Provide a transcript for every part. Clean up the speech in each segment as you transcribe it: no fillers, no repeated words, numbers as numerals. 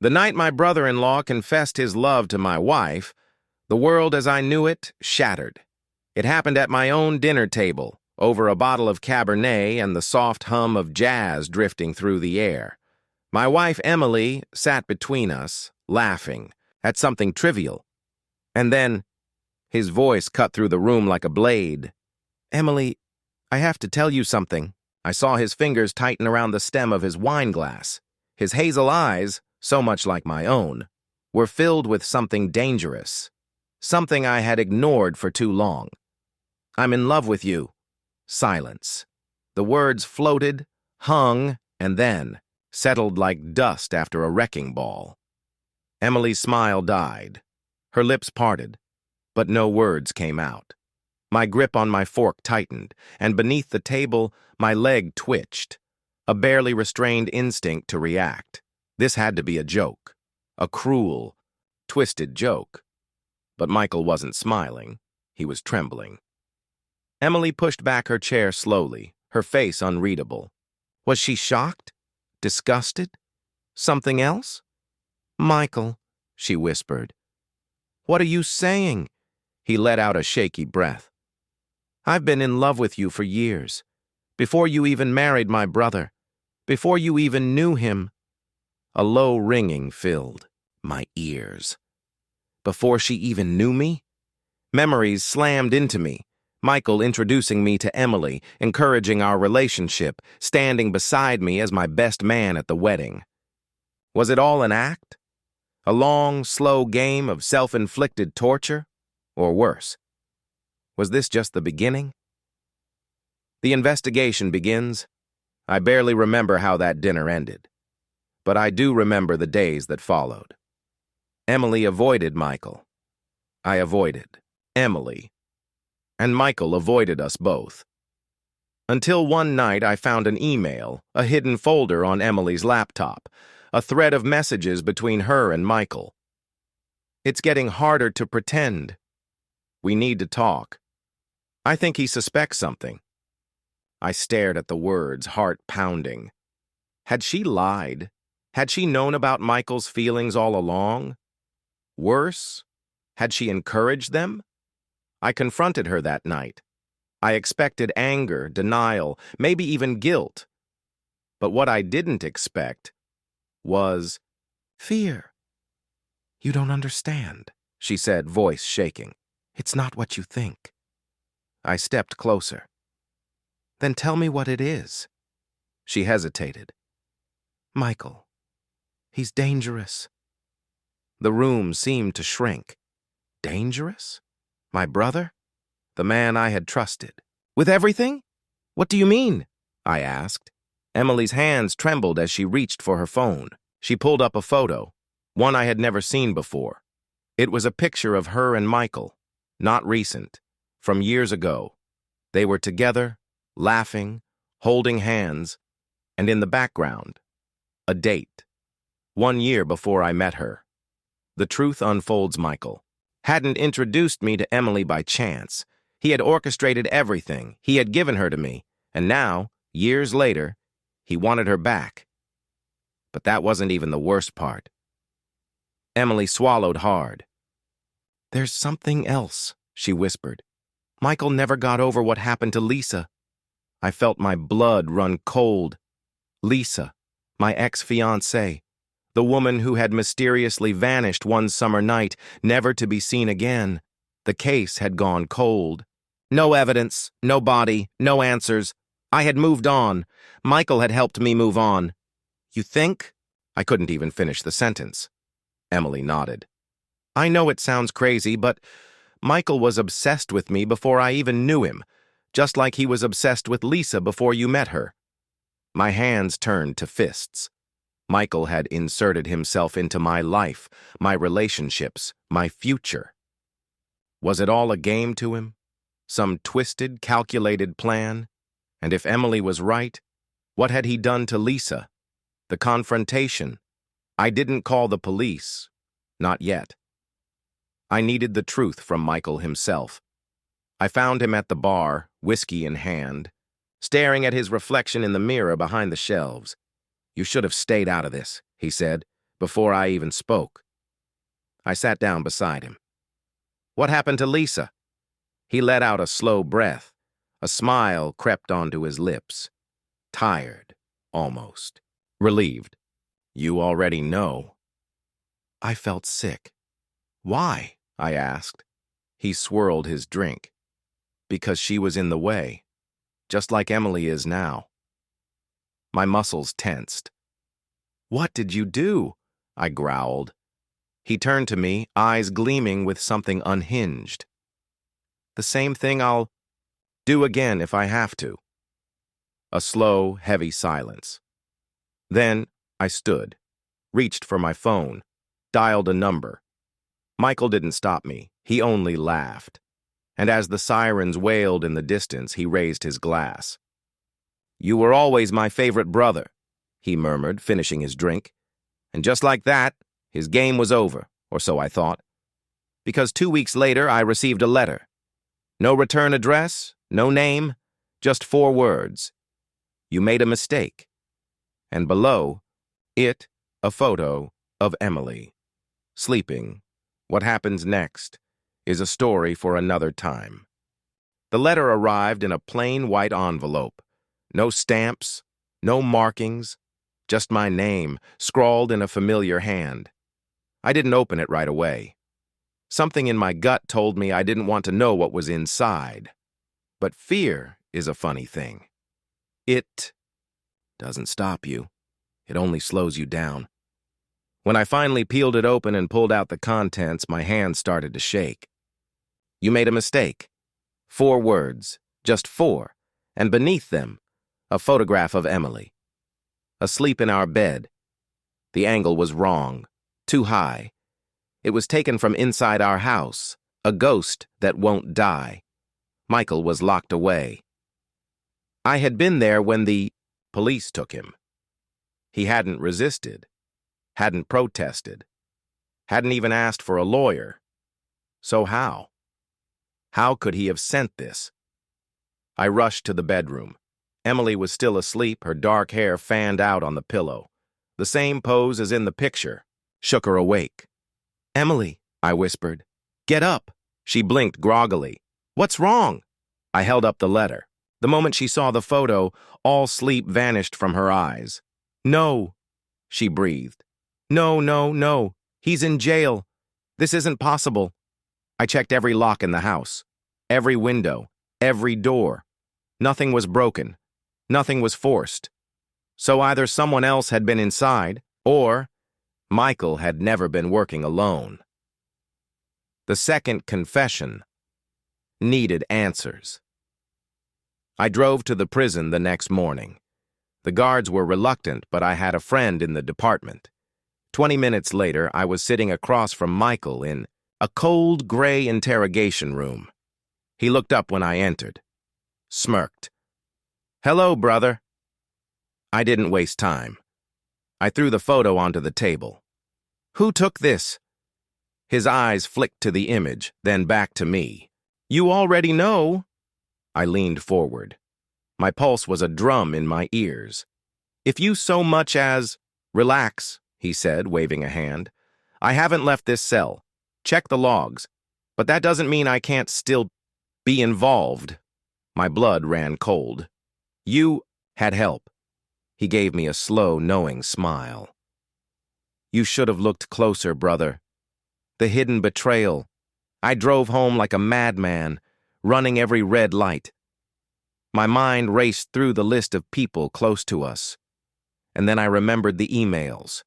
The night my brother-in-law confessed his love to my wife, the world as I knew it shattered. It happened at my own dinner table, over a bottle of Cabernet and the soft hum of jazz drifting through the air. My wife, Emily, sat between us, laughing at something trivial. And then, his voice cut through the room like a blade. "Emily, I have to tell you something." I saw his fingers tighten around the stem of his wine glass. His hazel eyes, so much like my own, were filled with something dangerous, something I had ignored for too long. "I'm in love with you." Silence. The words floated, hung, and then settled like dust after a wrecking ball. Emily's smile died. Her lips parted, but no words came out. My grip on my fork tightened, and beneath the table, my leg twitched, a barely restrained instinct to react. This had to be a joke, a cruel, twisted joke. But Michael wasn't smiling. He was trembling. Emily pushed back her chair slowly, her face unreadable. Was she shocked? Disgusted? Something else? "Michael," she whispered. "What are you saying?" He let out a shaky breath. "I've been in love with you for years, before you even married my brother, before you even knew him." A low ringing filled my ears. Before she even knew me? Memories slammed into me. Michael introducing me to Emily, encouraging our relationship, standing beside me as my best man at the wedding. Was it all an act? A long, slow game of self-inflicted torture? Or worse? Was this just the beginning? The investigation begins. I barely remember how that dinner ended, but I do remember the days that followed. Emily avoided Michael. I avoided Emily. And Michael avoided us both. Until one night I found an email, a hidden folder on Emily's laptop, a thread of messages between her and Michael. "It's getting harder to pretend. We need to talk. I think he suspects something." I stared at the words, heart pounding. Had she lied? Had she known about Michael's feelings all along? Worse, had she encouraged them? I confronted her that night. I expected anger, denial, maybe even guilt. But what I didn't expect was fear. "You don't understand," she said, voice shaking. "It's not what you think." I stepped closer. "Then tell me what it is." She hesitated. "Michael, he's dangerous." The room seemed to shrink. Dangerous? My brother? The man I had trusted. With everything? "What do you mean?" I asked. Emily's hands trembled as she reached for her phone. She pulled up a photo, one I had never seen before. It was a picture of her and Michael, not recent, from years ago. They were together, laughing, holding hands, and in the background, a date. 1 year before I met her. The truth unfolds. Michael hadn't introduced me to Emily by chance. He had orchestrated everything. He had given her to me, and now, years later, he wanted her back. But that wasn't even the worst part. Emily swallowed hard. "There's something else," she whispered. "Michael never got over what happened to Lisa." I felt my blood run cold. Lisa, my ex-fiancée, the woman who had mysteriously vanished one summer night, never to be seen again. The case had gone cold. No evidence, no body, no answers. I had moved on. Michael had helped me move on. "You think?" I couldn't even finish the sentence. Emily nodded. "I know it sounds crazy, but Michael was obsessed with me before I even knew him, just like he was obsessed with Lisa before you met her." My hands turned to fists. Michael had inserted himself into my life, my relationships, my future. Was it all a game to him? Some twisted, calculated plan? And if Emily was right, what had he done to Lisa? The confrontation. I didn't call the police. Not yet. I needed the truth from Michael himself. I found him at the bar, whiskey in hand, staring at his reflection in the mirror behind the shelves. "You should have stayed out of this," he said, before I even spoke. I sat down beside him. What happened to Lisa? He let out a slow breath. A smile crept onto his lips. Tired, almost. Relieved. You already know. I felt sick. Why? I asked. He swirled his drink. Because she was in the way, just like Emily is now. My muscles tensed. What did you do? I growled. He turned to me, eyes gleaming with something unhinged. The same thing I'll do again if I have to. A slow, heavy silence. Then I stood, reached for my phone, dialed a number. Michael didn't stop me. He only laughed. And as the sirens wailed in the distance, he raised his glass. You were always my favorite brother, he murmured, finishing his drink. And just like that, his game was over, or so I thought. Because 2 weeks later, I received a letter. No return address, no name, just 4 words. You made a mistake. And below, a photo of Emily. Sleeping. What happens next is a story for another time. The letter arrived in a plain white envelope. No stamps, no markings, just my name, scrawled in a familiar hand. I didn't open it right away. Something in my gut told me I didn't want to know what was inside. But fear is a funny thing. It doesn't stop you. It only slows you down. When I finally peeled it open and pulled out the contents, my hands started to shake. You made a mistake. 4 words, just 4, and beneath them, a photograph of Emily. Asleep in our bed. The angle was wrong, too high. It was taken from inside our house, a ghost that won't die. Michael was locked away. I had been there when the police took him. He hadn't resisted, hadn't protested, hadn't even asked for a lawyer. So how? How could he have sent this? I rushed to the bedroom. Emily was still asleep, her dark hair fanned out on the pillow. The same pose as in the picture. Shook her awake. Emily, I whispered. Get up. She blinked groggily. What's wrong? I held up the letter. The moment she saw the photo, all sleep vanished from her eyes. No, she breathed. No, no, no. He's in jail. This isn't possible. I checked every lock in the house, every window, every door. Nothing was broken. Nothing was forced. So either someone else had been inside, or Michael had never been working alone. The second confession needed answers. I drove to the prison the next morning. The guards were reluctant, but I had a friend in the department. 20 minutes later, I was sitting across from Michael in a cold, gray interrogation room. He looked up when I entered, smirked. Hello, brother. I didn't waste time. I threw the photo onto the table. Who took this? His eyes flicked to the image, then back to me. You already know. I leaned forward. My pulse was a drum in my ears. If you so much as... Relax, he said, waving a hand. I haven't left this cell. Check the logs. But that doesn't mean I can't still be involved. My blood ran cold. You had help. He gave me a slow, knowing smile. You should have looked closer, brother. The hidden betrayal. I drove home like a madman, running every red light. My mind raced through the list of people close to us. And then I remembered the emails.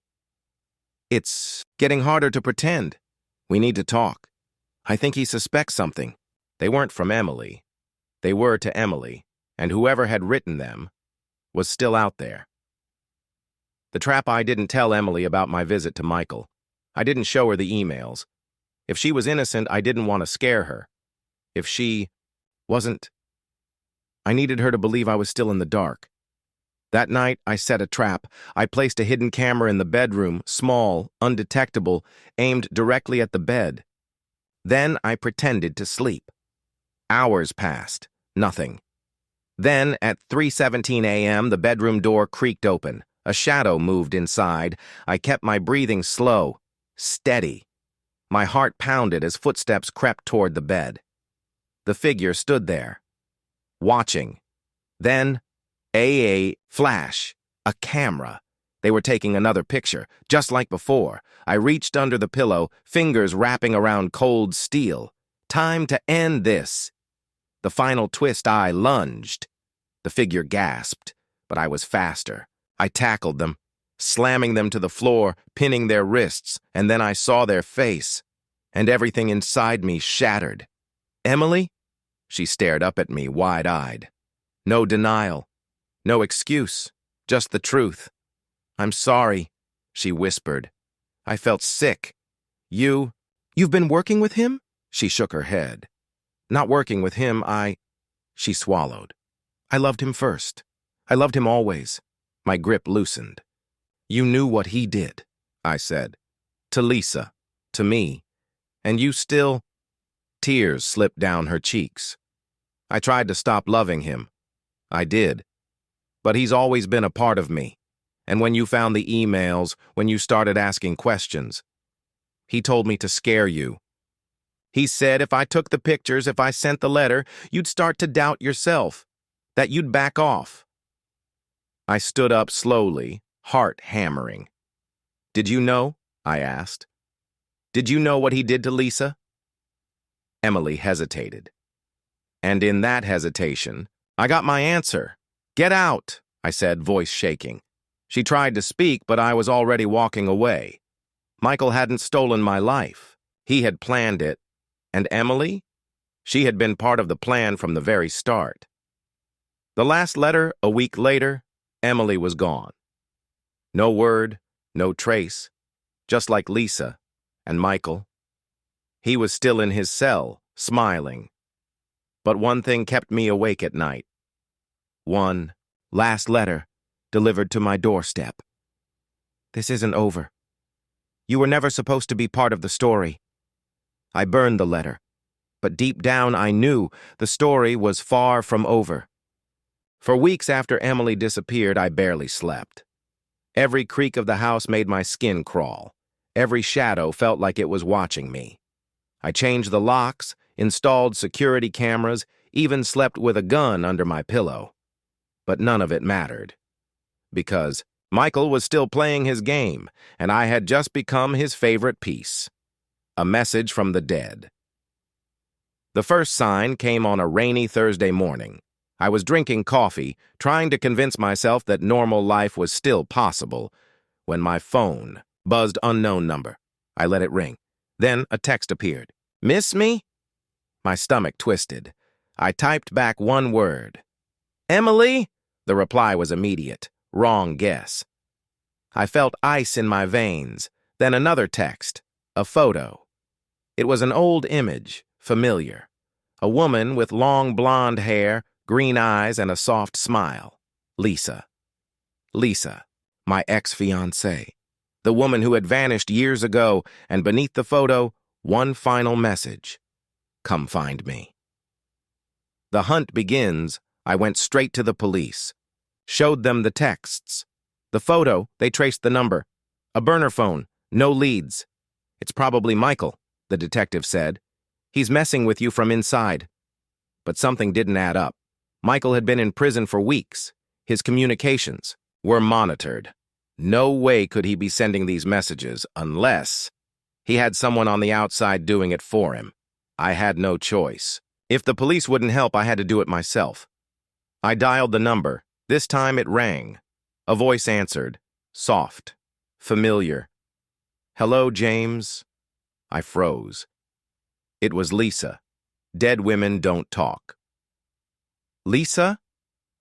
It's getting harder to pretend. We need to talk. I think he suspects something. They weren't from Emily. They were to Emily, and whoever had written them was still out there. The trap I didn't tell Emily about my visit to Michael. I didn't show her the emails. If she was innocent, I didn't want to scare her. If she wasn't, I needed her to believe I was still in the dark. That night, I set a trap. I placed a hidden camera in the bedroom, small, undetectable, aimed directly at the bed. Then I pretended to sleep. Hours passed. Nothing. Then, at 3:17 a.m., the bedroom door creaked open. A shadow moved inside. I kept my breathing slow, steady. My heart pounded as footsteps crept toward the bed. The figure stood there, watching. Then, a flash, a camera. They were taking another picture, just like before. I reached under the pillow, fingers wrapping around cold steel. Time to end this. The final twist, I lunged. The figure gasped, but I was faster. I tackled them, slamming them to the floor, pinning their wrists, and then I saw their face, and everything inside me shattered. "Emily?" She stared up at me, wide-eyed. No denial, no excuse, just the truth. "I'm sorry," she whispered. I felt sick. You've been working with him?" She shook her head. "Not working with him, She swallowed. "I loved him first. I loved him always." My grip loosened. "You knew what he did," I said. "To Lisa, to me. And you still—" Tears slipped down her cheeks. "I tried to stop loving him. I did. But he's always been a part of me. And when you found the emails, when you started asking questions, he told me to scare you. He said if I took the pictures, if I sent the letter, you'd start to doubt yourself, that you'd back off." I stood up slowly, heart hammering. "Did you know?" I asked. "Did you know what he did to Lisa?" Emily hesitated. And in that hesitation, I got my answer. "Get out," I said, voice shaking. She tried to speak, but I was already walking away. Michael hadn't stolen my life. He had planned it. And Emily? She had been part of the plan from the very start. The last letter, a week later, Emily was gone. No word, no trace, just like Lisa and Michael. He was still in his cell, smiling. But one thing kept me awake at night. One last letter delivered to my doorstep. "This isn't over. You were never supposed to be part of the story." I burned the letter, but deep down I knew the story was far from over. For weeks after Emily disappeared, I barely slept. Every creak of the house made my skin crawl. Every shadow felt like it was watching me. I changed the locks, installed security cameras, even slept with a gun under my pillow. But none of it mattered. Because Michael was still playing his game, and I had just become his favorite piece. A message from the dead. The first sign came on a rainy Thursday morning. I was drinking coffee, trying to convince myself that normal life was still possible, when my phone buzzed unknown number. I let it ring. Then a text appeared. "Miss me?" My stomach twisted. I typed back one word. "Emily?" The reply was immediate. Wrong guess. I felt ice in my veins. Then another text. A photo. It was an old image, familiar. A woman with long blonde hair, green eyes, and a soft smile. Lisa. Lisa, my ex-fiancée. The woman who had vanished years ago, and beneath the photo, one final message. "Come find me." The hunt begins. I went straight to the police. Showed them the texts. The photo, they traced the number. A burner phone, no leads. "It's probably Michael," the detective said. "He's messing with you from inside." But something didn't add up. Michael had been in prison for weeks. His communications were monitored. No way could he be sending these messages unless he had someone on the outside doing it for him. I had no choice. If the police wouldn't help, I had to do it myself. I dialed the number. This time it rang. A voice answered, soft, familiar. "Hello, James." I froze. It was Lisa. Dead women don't talk. "Lisa?"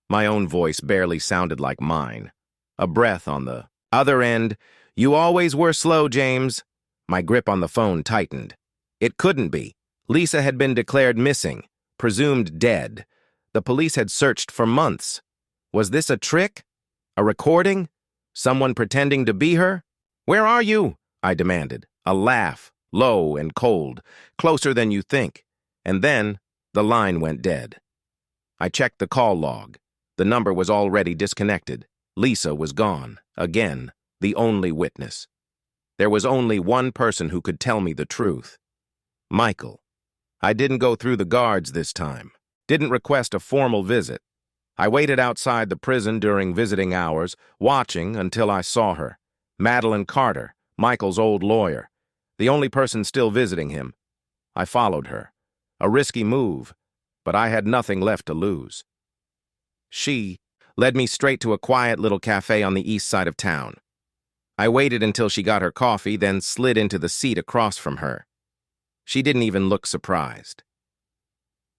My own voice barely sounded like mine. A breath on the other end. "You always were slow, James." My grip on the phone tightened. It couldn't be. Lisa had been declared missing, presumed dead. The police had searched for months. Was this a trick? A recording? Someone pretending to be her? "Where are you?" I demanded. A laugh, low and cold, closer than you think. And then the line went dead. I checked the call log. The number was already disconnected. Lisa was gone, again, the only witness. There was only one person who could tell me the truth. Michael. I didn't go through the guards this time. Didn't request a formal visit. I waited outside the prison during visiting hours, watching until I saw her. Madeline Carter, Michael's old lawyer, the only person still visiting him. I followed her. A risky move, but I had nothing left to lose. She led me straight to a quiet little cafe on the east side of town. I waited until she got her coffee, then slid into the seat across from her. She didn't even look surprised.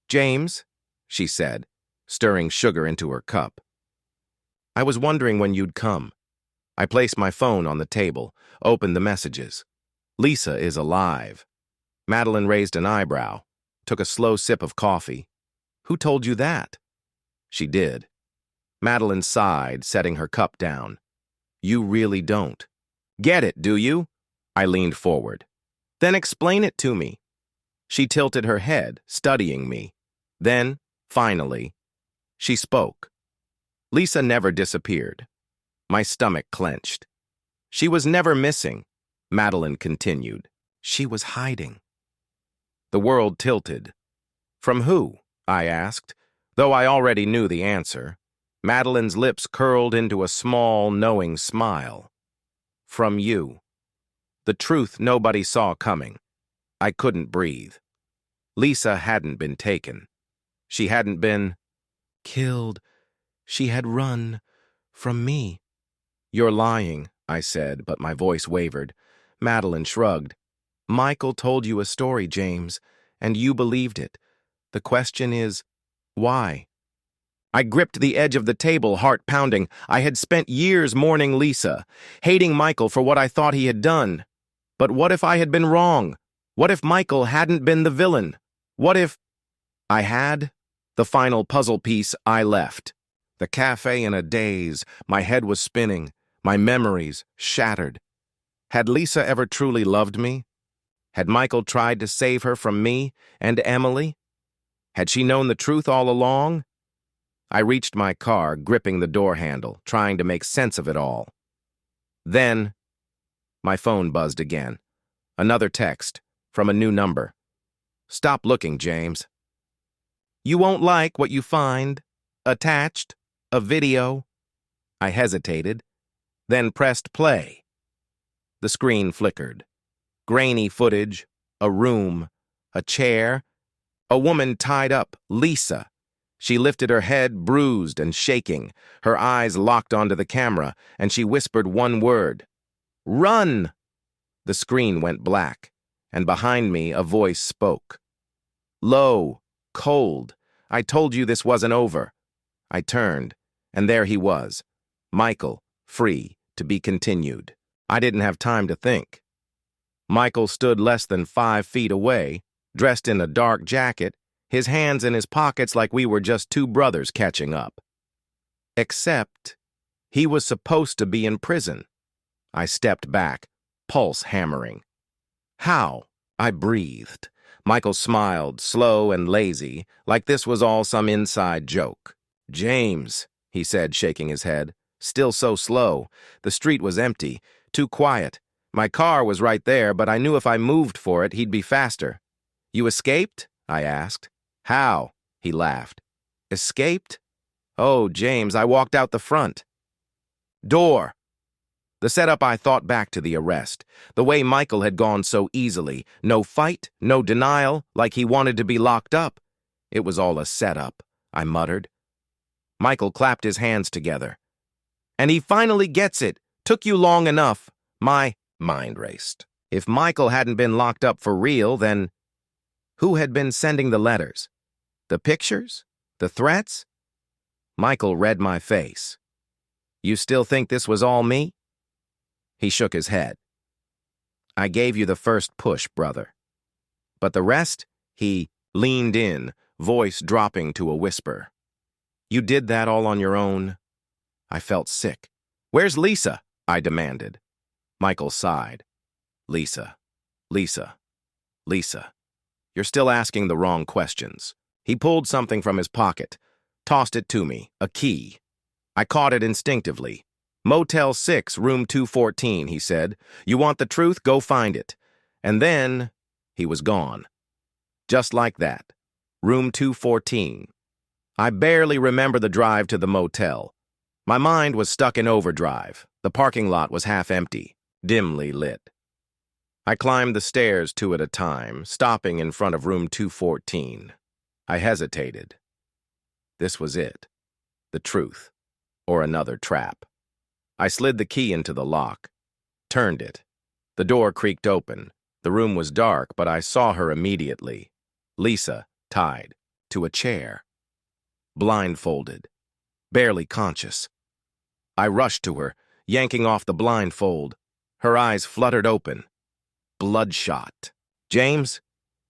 "James," she said, stirring sugar into her cup. "I was wondering when you'd come." I placed my phone on the table, opened the messages. "Lisa is alive." Madeline raised an eyebrow, took a slow sip of coffee. "Who told you that?" She did. Madeline sighed, setting her cup down. "You really don't. Get it, do you?" I leaned forward. "Then explain it to me." She tilted her head, studying me. Then, finally, she spoke. "Lisa never disappeared." My stomach clenched. "She was never missing," Madeline continued. "She was hiding." The world tilted. "From who?" I asked, though I already knew the answer. Madeline's lips curled into a small, knowing smile. "From you." The truth nobody saw coming. I couldn't breathe. Lisa hadn't been taken. She hadn't been killed. She had run from me. "You're lying," I said, but my voice wavered. Madeline shrugged. "Michael told you a story, James, and you believed it. The question is, why?" I gripped the edge of the table, heart pounding. I had spent years mourning Lisa, hating Michael for what I thought he had done. But what if I had been wrong? What if Michael hadn't been the villain? What if I had? The final puzzle piece I left. The cafe in a daze. My head was spinning. My memories shattered. Had Lisa ever truly loved me? Had Michael tried to save her from me and Emily? Had she known the truth all along? I reached my car, gripping the door handle, trying to make sense of it all. Then, my phone buzzed again. Another text, from a new number. "Stop looking, James. You won't like what you find. Attached, a video." I hesitated, then pressed play. The screen flickered. Grainy footage, a room, a chair, a woman tied up, Lisa. She lifted her head, bruised and shaking, her eyes locked onto the camera, and she whispered one word. "Run!" The screen went black, and behind me a voice spoke. Low, cold. "I told you this wasn't over." I turned, and there he was, Michael, free, to be continued. I didn't have time to think. Michael stood less than 5 feet away, dressed in a dark jacket, his hands in his pockets like we were just two brothers catching up. Except, he was supposed to be in prison. I stepped back, pulse hammering. "How?" I breathed. Michael smiled, slow and lazy, like this was all some inside joke. "James," he said, shaking his head. Still so slow. The street was empty, too quiet. My car was right there, but I knew if I moved for it, he'd be faster. "You escaped?" I asked. "How?" He laughed. "Escaped? Oh, James, I walked out the front." "Door." The setup I thought back to the arrest. The way Michael had gone so easily. No fight, no denial, like he wanted to be locked up. It was all a setup, I muttered. Michael clapped his hands together. "And he finally gets it. Took you long enough." My mind raced. If Michael hadn't been locked up for real, then who had been sending the letters? The pictures? The threats? Michael read my face. "You still think this was all me?" He shook his head. "I gave you the first push, brother. But the rest?" He leaned in, voice dropping to a whisper. "You did that all on your own?" I felt sick. "Where's Lisa?" I demanded. Michael sighed. "Lisa, Lisa, Lisa. You're still asking the wrong questions." He pulled something from his pocket, tossed it to me, a key. I caught it instinctively. Motel 6, room 214, he said. You want the truth? Go find it. And then he was gone. Just like that. Room 214. I barely remember the drive to the motel. My mind was stuck in overdrive. The parking lot was half empty, dimly lit. I climbed the stairs two at a time, stopping in front of room 214. I hesitated. This was it. The truth. Or another trap. I slid the key into the lock, turned it. The door creaked open. The room was dark, but I saw her immediately. Lisa, tied to a chair. Blindfolded. Barely conscious. I rushed to her, yanking off the blindfold. Her eyes fluttered open. Bloodshot. James?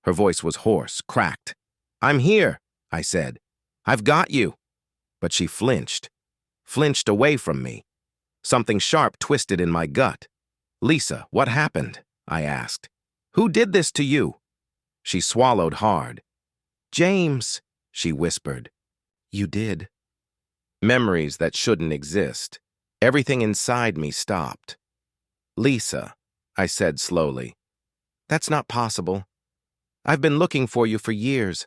Her voice was hoarse, cracked. I'm here, I said. I've got you. But she flinched away from me. Something sharp twisted in my gut. Lisa, what happened? I asked. Who did this to you? She swallowed hard. James, she whispered. You did. Memories that shouldn't exist. Everything inside me stopped. Lisa, I said slowly. That's not possible. I've been looking for you for years.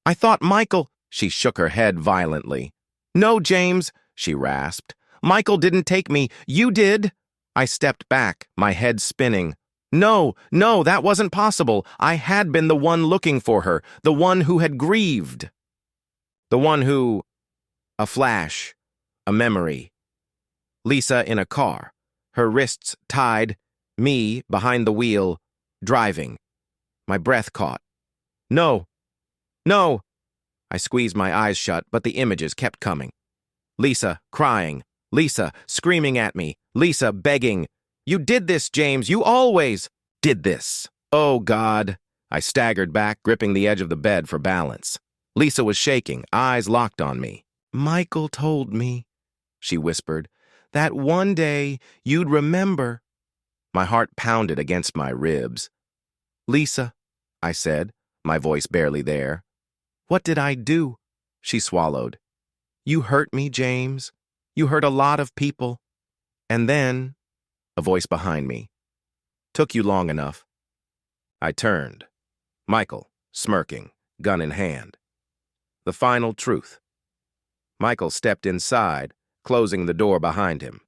I thought Michael... She shook her head violently. No, James, she rasped. Michael didn't take me. You did. I stepped back, my head spinning. No, that wasn't possible. I had been the one looking for her, the one who had grieved. The one who... A flash, a memory. Lisa in a car, her wrists tied, me behind the wheel, driving. My breath caught. No. I squeezed my eyes shut, but the images kept coming. Lisa crying, Lisa screaming at me, Lisa begging. You did this, James, you always did this. Oh, God. I staggered back, gripping the edge of the bed for balance. Lisa was shaking, eyes locked on me. Michael told me, she whispered, that one day you'd remember. My heart pounded against my ribs. Lisa, I said, my voice barely there. What did I do? She swallowed. You hurt me, James. You hurt a lot of people. And then, a voice behind me. Took you long enough. I turned. Michael, smirking, gun in hand. The final truth. Michael stepped inside, closing the door behind him.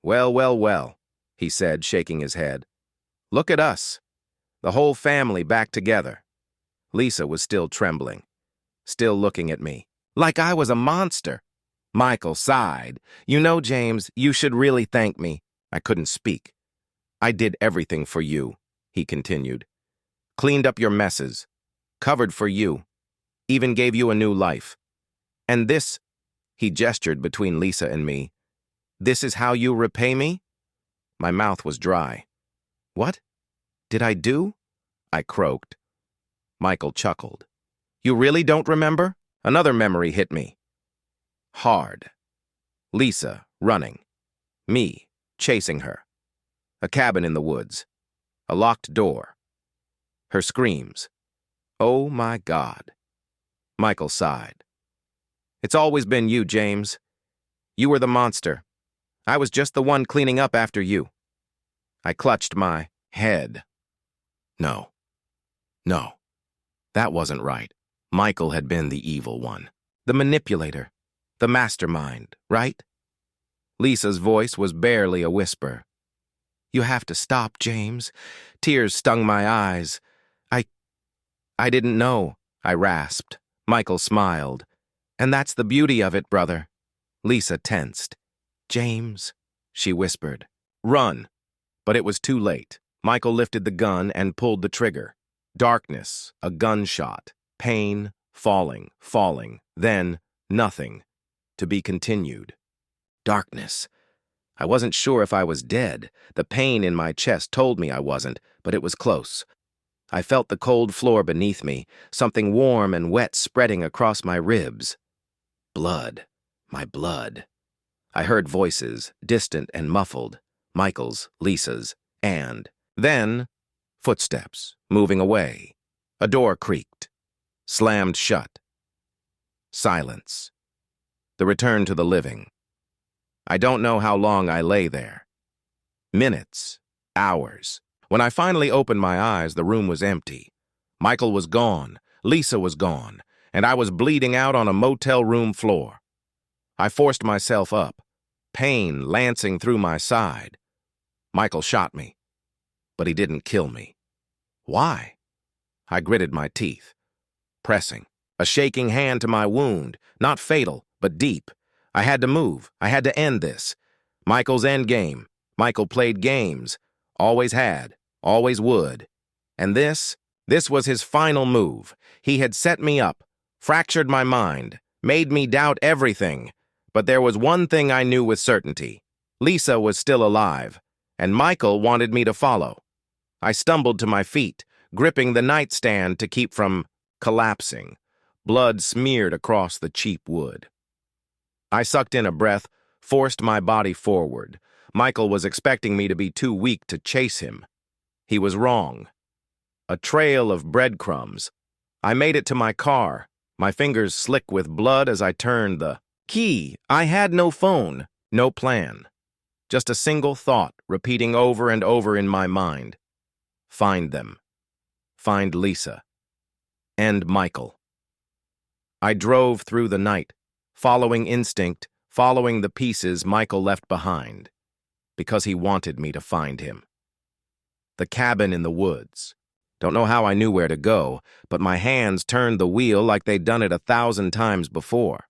Well, he said, shaking his head. Look at us. The whole family back together. Lisa was still trembling, still looking at me, like I was a monster. Michael sighed. You know, James, you should really thank me. I couldn't speak. I did everything for you, he continued. Cleaned up your messes, covered for you, even gave you a new life. And this, he gestured between Lisa and me, this is how you repay me? My mouth was dry. What? Did I do? I croaked. Michael chuckled. You really don't remember? Another memory hit me. Hard. Lisa running. Me chasing her. A cabin in the woods. A locked door. Her screams. Oh my God. Michael sighed. It's always been you, James. You were the monster. I was just the one cleaning up after you. I clutched my head. No. That wasn't right. Michael had been the evil one. The manipulator. The mastermind, right? Lisa's voice was barely a whisper. You have to stop, James. Tears stung my eyes. I didn't know, I rasped. Michael smiled. And that's the beauty of it, brother. Lisa tensed. James, she whispered. Run. But it was too late. Michael lifted the gun and pulled the trigger. Darkness, a gunshot, pain, falling, then nothing. To be continued. Darkness. I wasn't sure if I was dead. The pain in my chest told me I wasn't, but it was close. I felt the cold floor beneath me, something warm and wet spreading across my ribs. Blood. My blood. I heard voices, distant and muffled. Michael's, Lisa's, and then footsteps, moving away. A door creaked. Slammed shut. Silence. The return to the living. I don't know how long I lay there. Minutes, hours. When I finally opened my eyes, the room was empty. Michael was gone, Lisa was gone, and I was bleeding out on a motel room floor. I forced myself up, pain lancing through my side. Michael shot me, but he didn't kill me. Why? I gritted my teeth, pressing, a shaking hand to my wound, not fatal, but deep. I had to move. I had to end this. Michael's endgame. Michael played games. Always had. Always would. And this was his final move. He had set me up, fractured my mind, made me doubt everything. But there was one thing I knew with certainty. Lisa was still alive, and Michael wanted me to follow. I stumbled to my feet, gripping the nightstand to keep from collapsing. Blood smeared across the cheap wood. I sucked in a breath, forced my body forward. Michael was expecting me to be too weak to chase him. He was wrong. A trail of breadcrumbs. I made it to my car, my fingers slick with blood as I turned the key. I had no phone, no plan. Just a single thought repeating over and over in my mind. Find them. Find Lisa. End Michael. I drove through the night, following instinct, following the pieces Michael left behind, because he wanted me to find him. The cabin in the woods. Don't know how I knew where to go, but my hands turned the wheel like they'd done it 1,000 times before.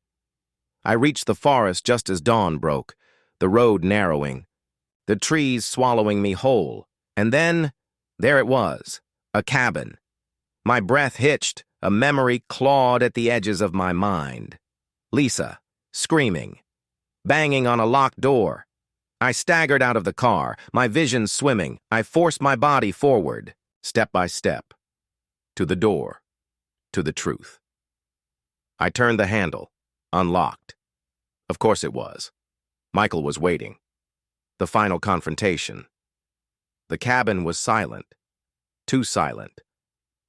I reached the forest just as dawn broke, the road narrowing, the trees swallowing me whole, and then, there it was, a cabin. My breath hitched, a memory clawed at the edges of my mind. Lisa, screaming, banging on a locked door. I staggered out of the car, my vision swimming. I forced my body forward, step by step, to the door, to the truth. I turned the handle, unlocked. Of course it was. Michael was waiting. The final confrontation. The cabin was silent, too silent.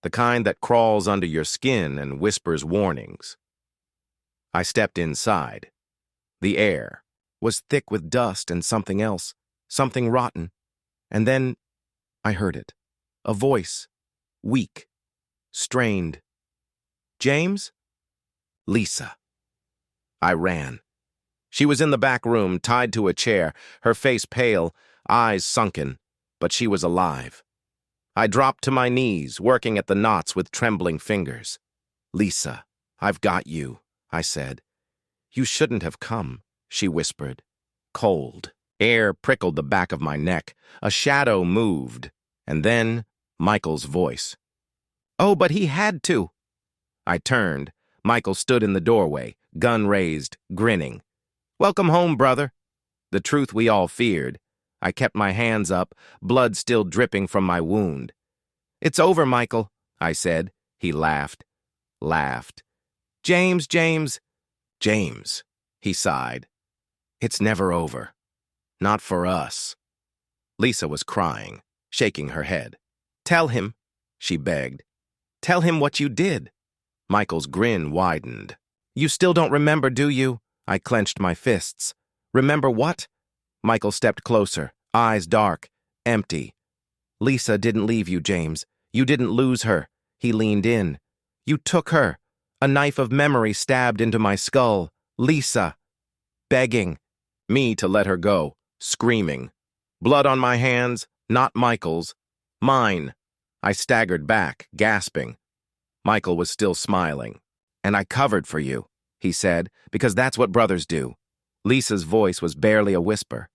The kind that crawls under your skin and whispers warnings. I stepped inside. The air was thick with dust and something else, something rotten. And then I heard it. A voice, weak, strained. James? Lisa. I ran. She was in the back room, tied to a chair, her face pale, eyes sunken, but she was alive. I dropped to my knees, working at the knots with trembling fingers. Lisa, I've got you, I said. You shouldn't have come, she whispered. Cold. Air prickled the back of my neck. A shadow moved. And then, Michael's voice. Oh, but he had to. I turned. Michael stood in the doorway, gun raised, grinning. Welcome home, brother. The truth we all feared. I kept my hands up, blood still dripping from my wound. It's over, Michael, I said. He laughed. James, he sighed. It's never over. Not for us. Lisa was crying, shaking her head. Tell him, she begged. Tell him what you did. Michael's grin widened. You still don't remember, do you? I clenched my fists. Remember what? Michael stepped closer, eyes dark, empty. Lisa didn't leave you, James. You didn't lose her. He leaned in. You took her. A knife of memory stabbed into my skull. Lisa. Begging me to let her go, screaming. Blood on my hands, not Michael's. Mine. I staggered back, gasping. Michael was still smiling. And I covered for you, he said, because that's what brothers do. Lisa's voice was barely a whisper.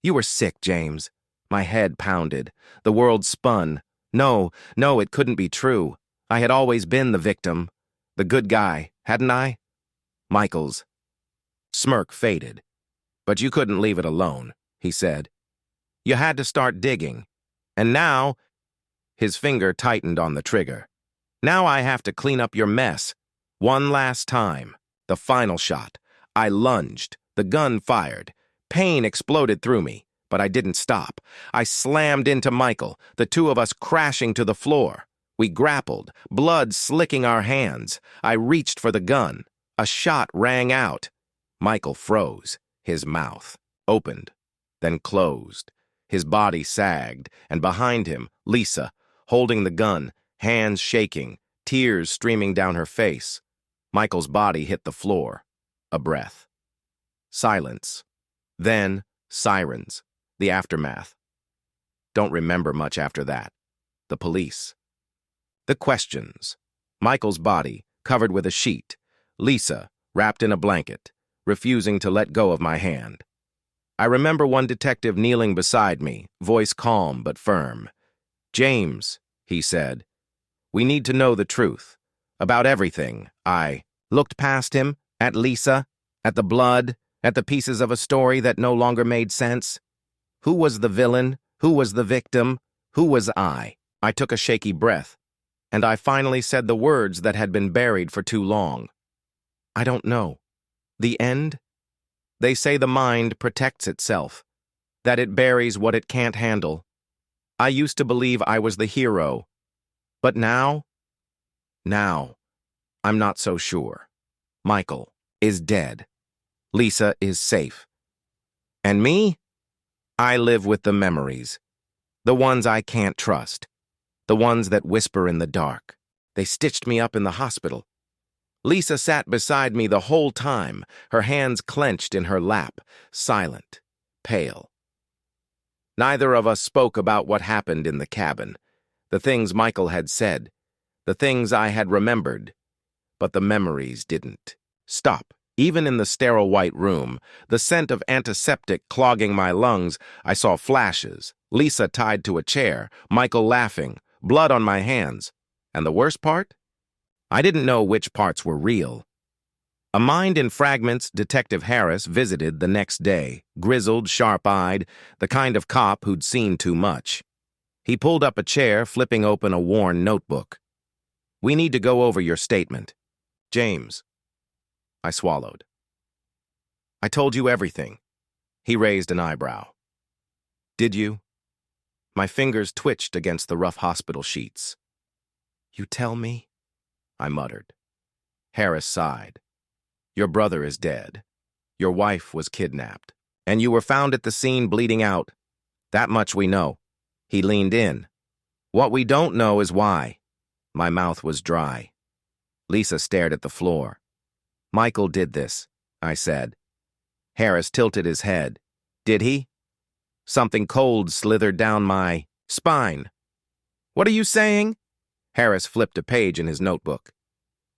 You were sick, James. My head pounded. The world spun. No, it couldn't be true. I had always been the victim. The good guy, hadn't I? Michael's smirk faded. But you couldn't leave it alone, he said. You had to start digging. And now, his finger tightened on the trigger. Now I have to clean up your mess. One last time. The final shot. I lunged. The gun fired. Pain exploded through me, but I didn't stop. I slammed into Michael, the two of us crashing to the floor. We grappled, blood slicking our hands. I reached for the gun. A shot rang out. Michael froze, his mouth opened, then closed. His body sagged, and behind him, Lisa, holding the gun, hands shaking, tears streaming down her face. Michael's body hit the floor. A breath. Silence. Then, sirens. The aftermath. Don't remember much after that. The police. The questions. Michael's body, covered with a sheet. Lisa, wrapped in a blanket, refusing to let go of my hand. I remember one detective kneeling beside me, voice calm but firm. "James," he said, "we need to know the truth. About everything." I looked past him, at Lisa, at the blood, at the pieces of a story that no longer made sense. Who was the villain? Who was the victim? Who was I? I took a shaky breath, and I finally said the words that had been buried for too long. I don't know. The end? They say the mind protects itself, that it buries what it can't handle. I used to believe I was the hero, but now, I'm not so sure. Michael is dead. Lisa is safe. And me? I live with the memories, the ones I can't trust, the ones that whisper in the dark. They stitched me up in the hospital. Lisa sat beside me the whole time, her hands clenched in her lap, silent, pale. Neither of us spoke about what happened in the cabin, the things Michael had said, the things I had remembered, but the memories didn't stop. Even in the sterile white room, the scent of antiseptic clogging my lungs, I saw flashes, Lisa tied to a chair, Michael laughing, blood on my hands. And the worst part? I didn't know which parts were real. A Mind in Fragments Detective Harris visited the next day, grizzled, sharp-eyed, the kind of cop who'd seen too much. He pulled up a chair, flipping open a worn notebook. "We need to go over your statement. James." I swallowed. "I told you everything." He raised an eyebrow. "Did you?" My fingers twitched against the rough hospital sheets. "You tell me?" I muttered. Harris sighed. "Your brother is dead. Your wife was kidnapped. And you were found at the scene bleeding out. That much we know." He leaned in. "What we don't know is why." My mouth was dry. Lisa stared at the floor. "Michael did this," I said. Harris tilted his head. "Did he?" Something cold slithered down my spine. "What are you saying?" Harris flipped a page in his notebook.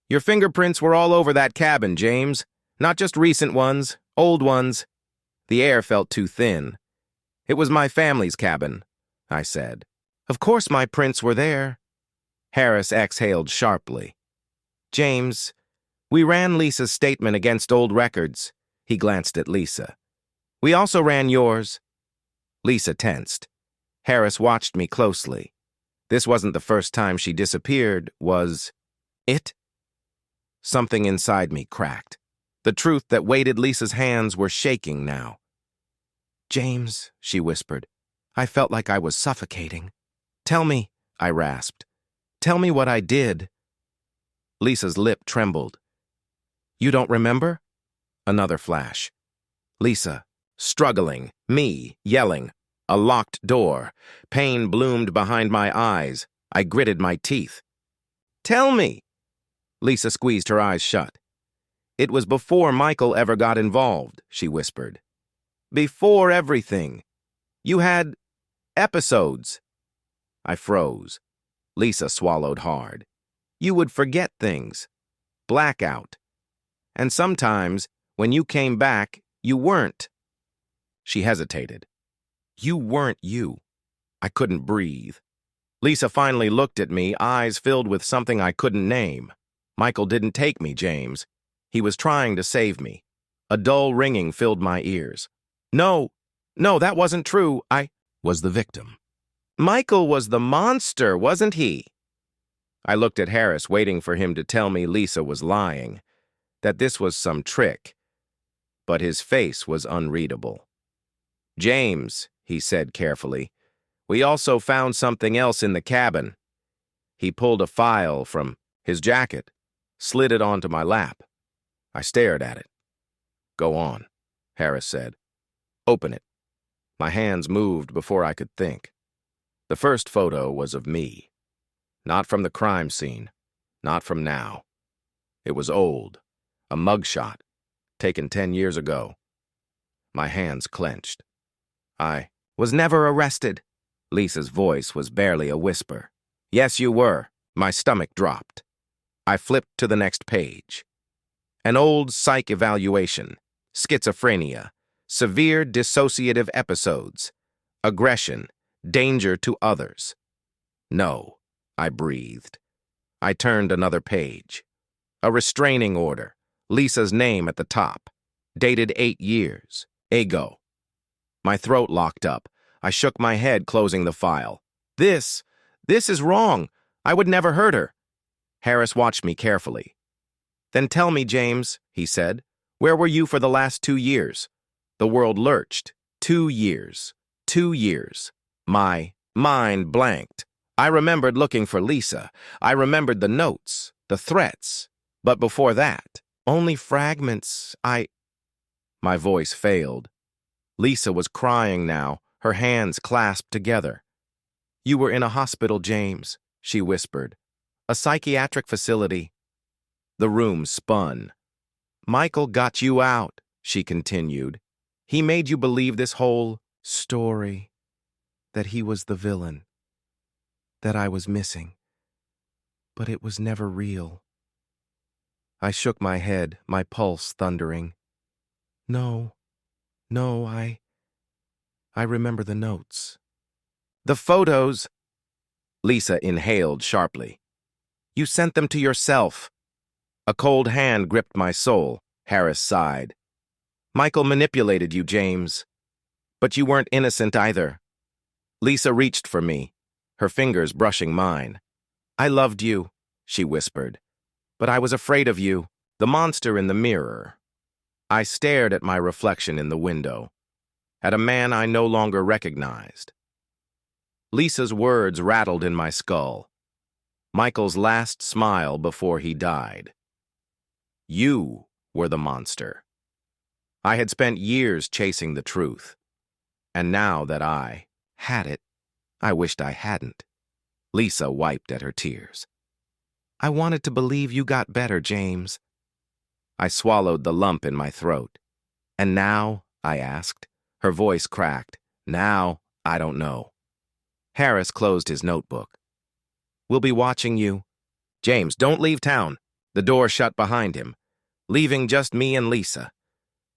"Your fingerprints were all over that cabin, James. Not just recent ones, old ones." The air felt too thin. "It was my family's cabin," I said. "Of course my prints were there." Harris exhaled sharply. "James, we ran Lisa's statement against old records." He glanced at Lisa. "We also ran yours." Lisa tensed. Harris watched me closely. This wasn't the first time she disappeared, was it? Something inside me cracked. The truth that weighted Lisa's hands were shaking now. "James," she whispered, "I felt like I was suffocating." "Tell me," I rasped. "Tell me what I did." Lisa's lip trembled. "You don't remember?" Another flash. Lisa, struggling, me, yelling. A locked door. Pain bloomed behind my eyes. I gritted my teeth. "Tell me!" Lisa squeezed her eyes shut. "It was before Michael ever got involved," she whispered. "Before everything. You had episodes." I froze. Lisa swallowed hard. "You would forget things. Blackout. And sometimes, when you came back, you weren't." She hesitated. "You weren't you." I couldn't breathe. Lisa finally looked at me, eyes filled with something I couldn't name. "Michael didn't take me, James. He was trying to save me." A dull ringing filled my ears. No, that wasn't true. I was the victim." "Michael was the monster, wasn't he?" I looked at Harris, waiting for him to tell me Lisa was lying, that this was some trick. But his face was unreadable. "James," he said carefully, "we also found something else in the cabin." He pulled a file from his jacket, slid it onto my lap. I stared at it. Go on, Harris said. Open it. My hands moved before I could think. The first photo was of me. Not from the crime scene. Not from now. It was old. A mugshot. Taken 10 years ago. My hands clenched. I was never arrested. Lisa's voice was barely a whisper. Yes, you were. My stomach dropped. I flipped to the next page. An old psych evaluation. Schizophrenia. Severe dissociative episodes. Aggression. Danger to others. No, I breathed. I turned another page. A restraining order. Lisa's name at the top. Dated 8 years. Ago. My throat locked up. I shook my head, closing the file. This is wrong. I would never hurt her. Harris watched me carefully. Then tell me, James, he said, where were you for the last 2 years? The world lurched. 2 years. 2 years. My mind blanked. I remembered looking for Lisa. I remembered the notes, the threats. But before that, only fragments. My voice failed. Lisa was crying now, her hands clasped together. You were in a hospital, James, she whispered. A psychiatric facility. The room spun. Michael got you out, she continued. He made you believe this whole story, that he was the villain, that I was missing. But it was never real. I shook my head, my pulse thundering. No, I remember the notes. The photos. Lisa inhaled sharply. You sent them to yourself. A cold hand gripped my soul. Harris sighed. Michael manipulated you, James. But you weren't innocent either. Lisa reached for me, her fingers brushing mine. I loved you, she whispered. But I was afraid of you, the monster in the mirror. I stared at my reflection in the window, at a man I no longer recognized. Lisa's words rattled in my skull. Michael's last smile before he died. You were the monster. I had spent years chasing the truth, and now that I had it, I wished I hadn't. Lisa wiped at her tears. I wanted to believe you got better, James. I swallowed the lump in my throat. And now, I asked. Her voice cracked. Now, I don't know. Harris closed his notebook. We'll be watching you. James, don't leave town. The door shut behind him, leaving just me and Lisa.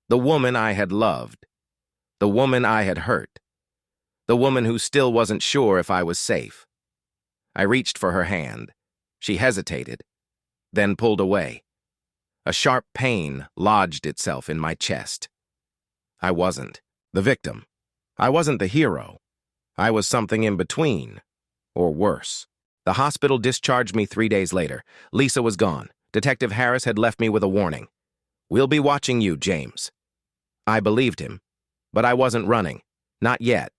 The woman I had loved. The woman I had hurt. The woman who still wasn't sure if I was safe. I reached for her hand. She hesitated, then pulled away. A sharp pain lodged itself in my chest. I wasn't the victim. I wasn't the hero. I was something in between, or worse. The hospital discharged me 3 days later. Lisa was gone. Detective Harris had left me with a warning. We'll be watching you, James. I believed him, but I wasn't running. Not yet.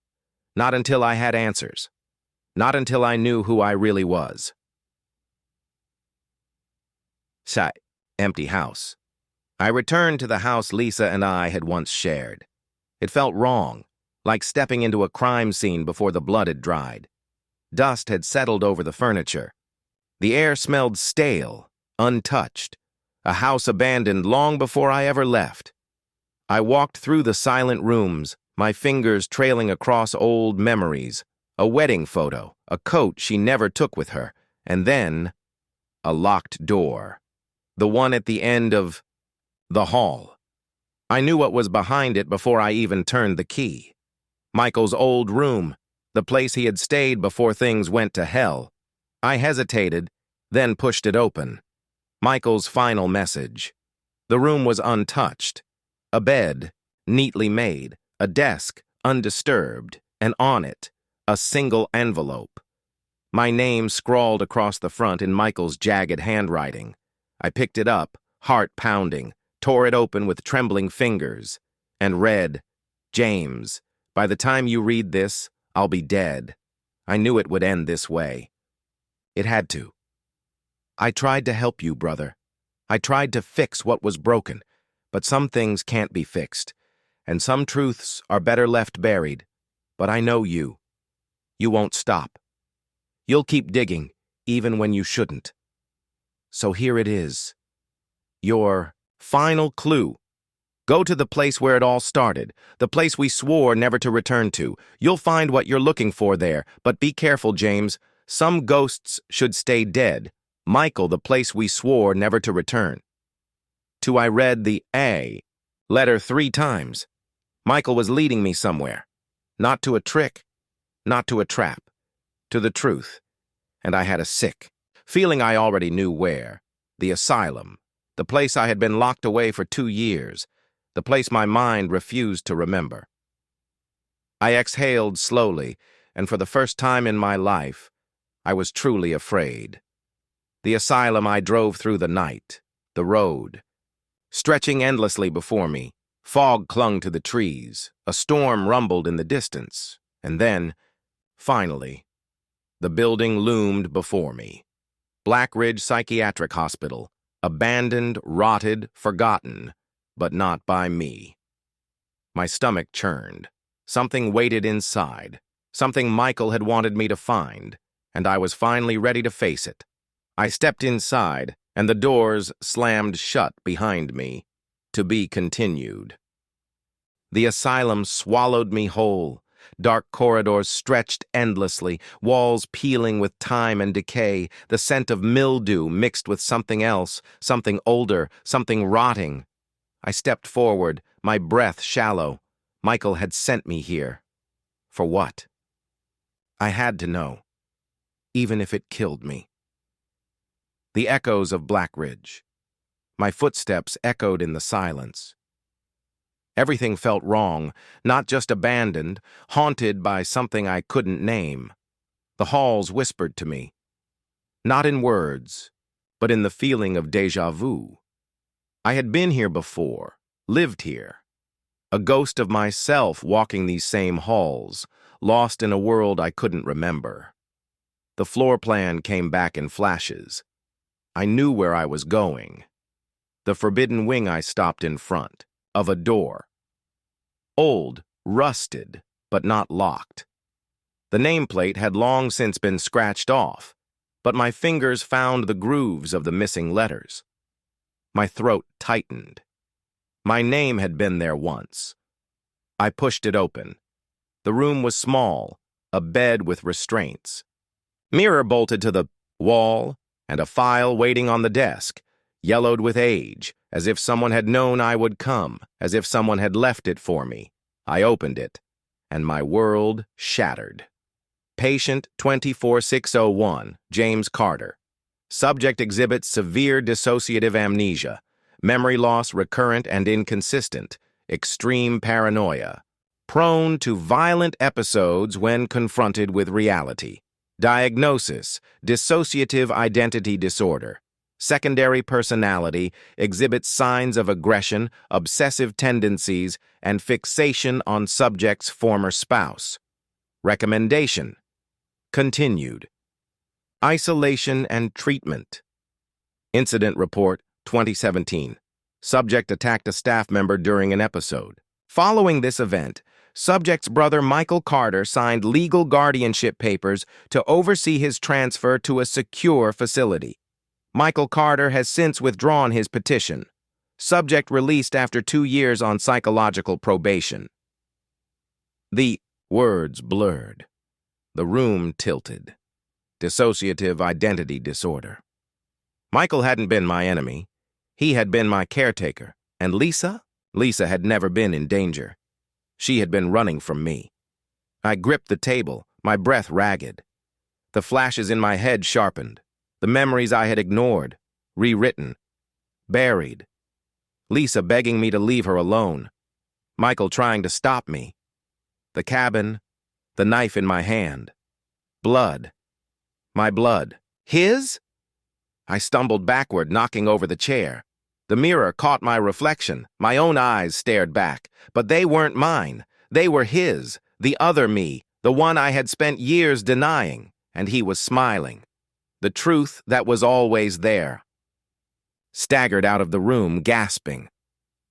Not until I had answers. Not until I knew who I really was. Empty house. I returned to the house Lisa and I had once shared. It felt wrong, like stepping into a crime scene before the blood had dried. Dust had settled over the furniture. The air smelled stale, untouched, a house abandoned long before I ever left. I walked through the silent rooms, my fingers trailing across old memories, a wedding photo, a coat she never took with her, and then a locked door. The one at the end of the hall. I knew what was behind it before I even turned the key. Michael's old room, the place he had stayed before things went to hell. I hesitated, then pushed it open. Michael's final message. The room was untouched. A bed, neatly made, a desk, undisturbed, and on it, a single envelope. My name scrawled across the front in Michael's jagged handwriting. I picked it up, heart pounding, tore it open with trembling fingers, and read, James, by the time you read this, I'll be dead. I knew it would end this way. It had to. I tried to help you, brother. I tried to fix what was broken, But some things can't be fixed, and some truths are better left buried. But I know you. You won't stop. You'll keep digging, even when you shouldn't. So here it is. Your final clue. Go to the place where it all started, the place we swore never to return to. You'll find what you're looking for there, but be careful, James. Some ghosts should stay dead. Michael, the place we swore never to return. I read the A letter 3 times. Michael was leading me somewhere. Not to a trick, not to a trap, to the truth. And I had a sick feeling I already knew where. The asylum, the place I had been locked away for 2 years, the place my mind refused to remember. I exhaled slowly, and for the first time in my life, I was truly afraid. The asylum I drove through the night, the road. Stretching endlessly before me, fog clung to the trees, a storm rumbled in the distance, and then, finally, the building loomed before me. Blackridge Psychiatric Hospital, abandoned, rotted, forgotten, but not by me. My stomach churned. Something waited inside, something Michael had wanted me to find, and I was finally ready to face it. I stepped inside, and the doors slammed shut behind me. To be continued. The asylum swallowed me whole. Dark corridors stretched endlessly, walls peeling with time and decay, the scent of mildew mixed with something else, something older, something rotting. I stepped forward, my breath shallow. Michael had sent me here. For what? I had to know, even if it killed me. The echoes of Blackridge. My footsteps echoed in the silence. Everything felt wrong, not just abandoned, haunted by something I couldn't name. The halls whispered to me, not in words, but in the feeling of déjà vu. I had been here before, lived here. A ghost of myself walking these same halls, lost in a world I couldn't remember. The floor plan came back in flashes. I knew where I was going. The forbidden wing I stopped in front, of a door. Old, rusted, but not locked. The nameplate had long since been scratched off, but my fingers found the grooves of the missing letters. My throat tightened. My name had been there once. I pushed it open. The room was small, a bed with restraints. Mirror bolted to the wall, and a file waiting on the desk, yellowed with age, as if someone had known I would come, as if someone had left it for me. I opened it, and my world shattered. Patient 24601, James Carter. Subject exhibits severe dissociative amnesia, memory loss recurrent and inconsistent, extreme paranoia, prone to violent episodes when confronted with reality. Diagnosis, dissociative identity disorder. Secondary personality, exhibits signs of aggression, obsessive tendencies, and fixation on subject's former spouse. Recommendation. Continued. Isolation and treatment. Incident report, 2017. Subject attacked a staff member during an episode. Following this event, subject's brother Michael Carter signed legal guardianship papers to oversee his transfer to a secure facility. Michael Carter has since withdrawn his petition. Subject released after 2 years on psychological probation. The words blurred. The room tilted. Dissociative identity disorder. Michael hadn't been my enemy. He had been my caretaker. And Lisa? Lisa had never been in danger. She had been running from me. I gripped the table, my breath ragged. The flashes in my head sharpened. The memories I had ignored, rewritten, buried. Lisa begging me to leave her alone. Michael trying to stop me. The cabin, the knife in my hand. Blood. My blood. His? I stumbled backward, knocking over the chair. The mirror caught my reflection. My own eyes stared back. But they weren't mine. They were his, the other me, the one I had spent years denying. And he was smiling. The truth that was always there. Staggered out of the room, gasping.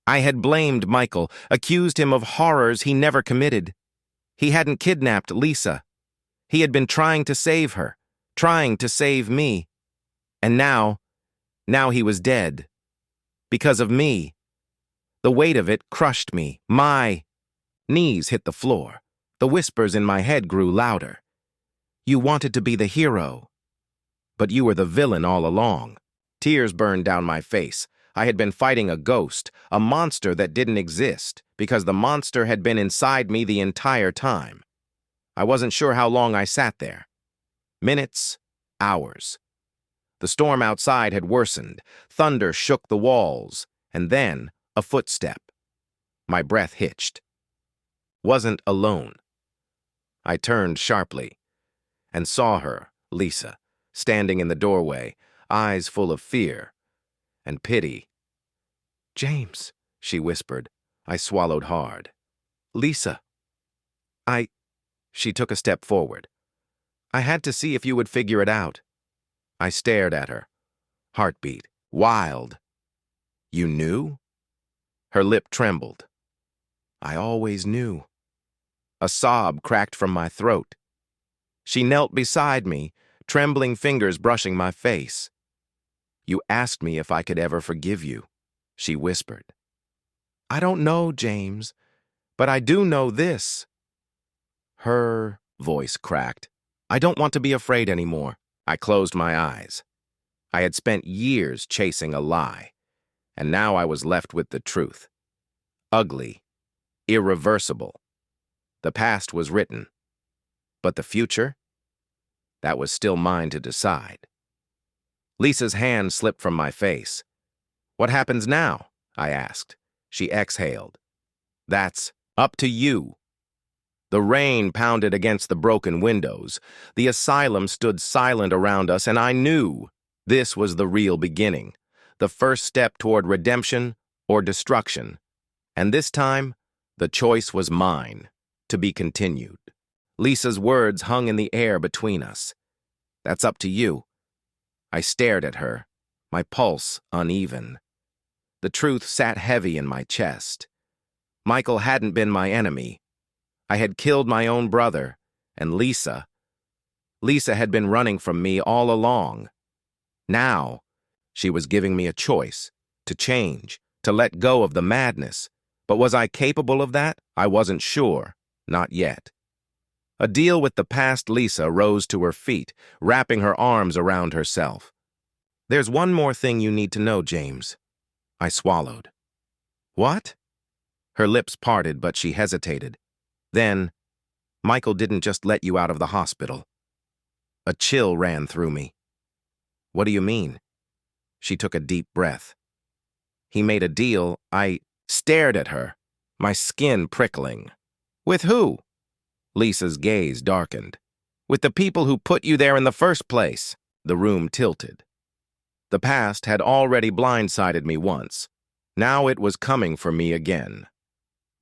I had blamed Michael, accused him of horrors he never committed. He hadn't kidnapped Lisa. He had been trying to save her, trying to save me. And now he was dead. Because of me. The weight of it crushed me. My knees hit the floor. The whispers in my head grew louder. You wanted to be the hero, but you were the villain all along. Tears burned down my face. I had been fighting a ghost, a monster that didn't exist, because the monster had been inside me the entire time. I wasn't sure how long I sat there. Minutes, hours. The storm outside had worsened. Thunder shook the walls, and then a footstep. My breath hitched. Wasn't alone. I turned sharply and saw her, Lisa, standing in the doorway, eyes full of fear and pity. "James," she whispered. I swallowed hard. "Lisa." She took a step forward. "I had to see if you would figure it out." I stared at her. Heartbeat. Wild. "You knew?" Her lip trembled. "I always knew." A sob cracked from my throat. She knelt beside me, trembling fingers brushing my face. "You asked me if I could ever forgive you," she whispered. "I don't know, James, but I do know this." Her voice cracked. "I don't want to be afraid anymore." I closed my eyes. I had spent years chasing a lie, and now I was left with the truth. Ugly, irreversible. The past was written, but the future? That was still mine to decide. Lisa's hand slipped from my face. "What happens now?" I asked. She exhaled. "That's up to you." The rain pounded against the broken windows. The asylum stood silent around us, and I knew this was the real beginning, the first step toward redemption or destruction. And this time, the choice was mine, to be continued. Lisa's words hung in the air between us. "That's up to you." I stared at her, my pulse uneven. The truth sat heavy in my chest. Michael hadn't been my enemy. I had killed my own brother, and Lisa had been running from me all along. Now, she was giving me a choice, to change, to let go of the madness. But was I capable of that? I wasn't sure. Not yet. A deal with the past Lisa rose to her feet, wrapping her arms around herself. "There's one more thing you need to know, James." I swallowed. "What?" Her lips parted, but she hesitated. Then, "Michael didn't just let you out of the hospital." A chill ran through me. "What do you mean?" She took a deep breath. "He made a deal." I stared at her, my skin prickling. "With who?" Lisa's gaze darkened. "With the people who put you there in the first place." The room tilted. The past had already blindsided me once. Now it was coming for me again.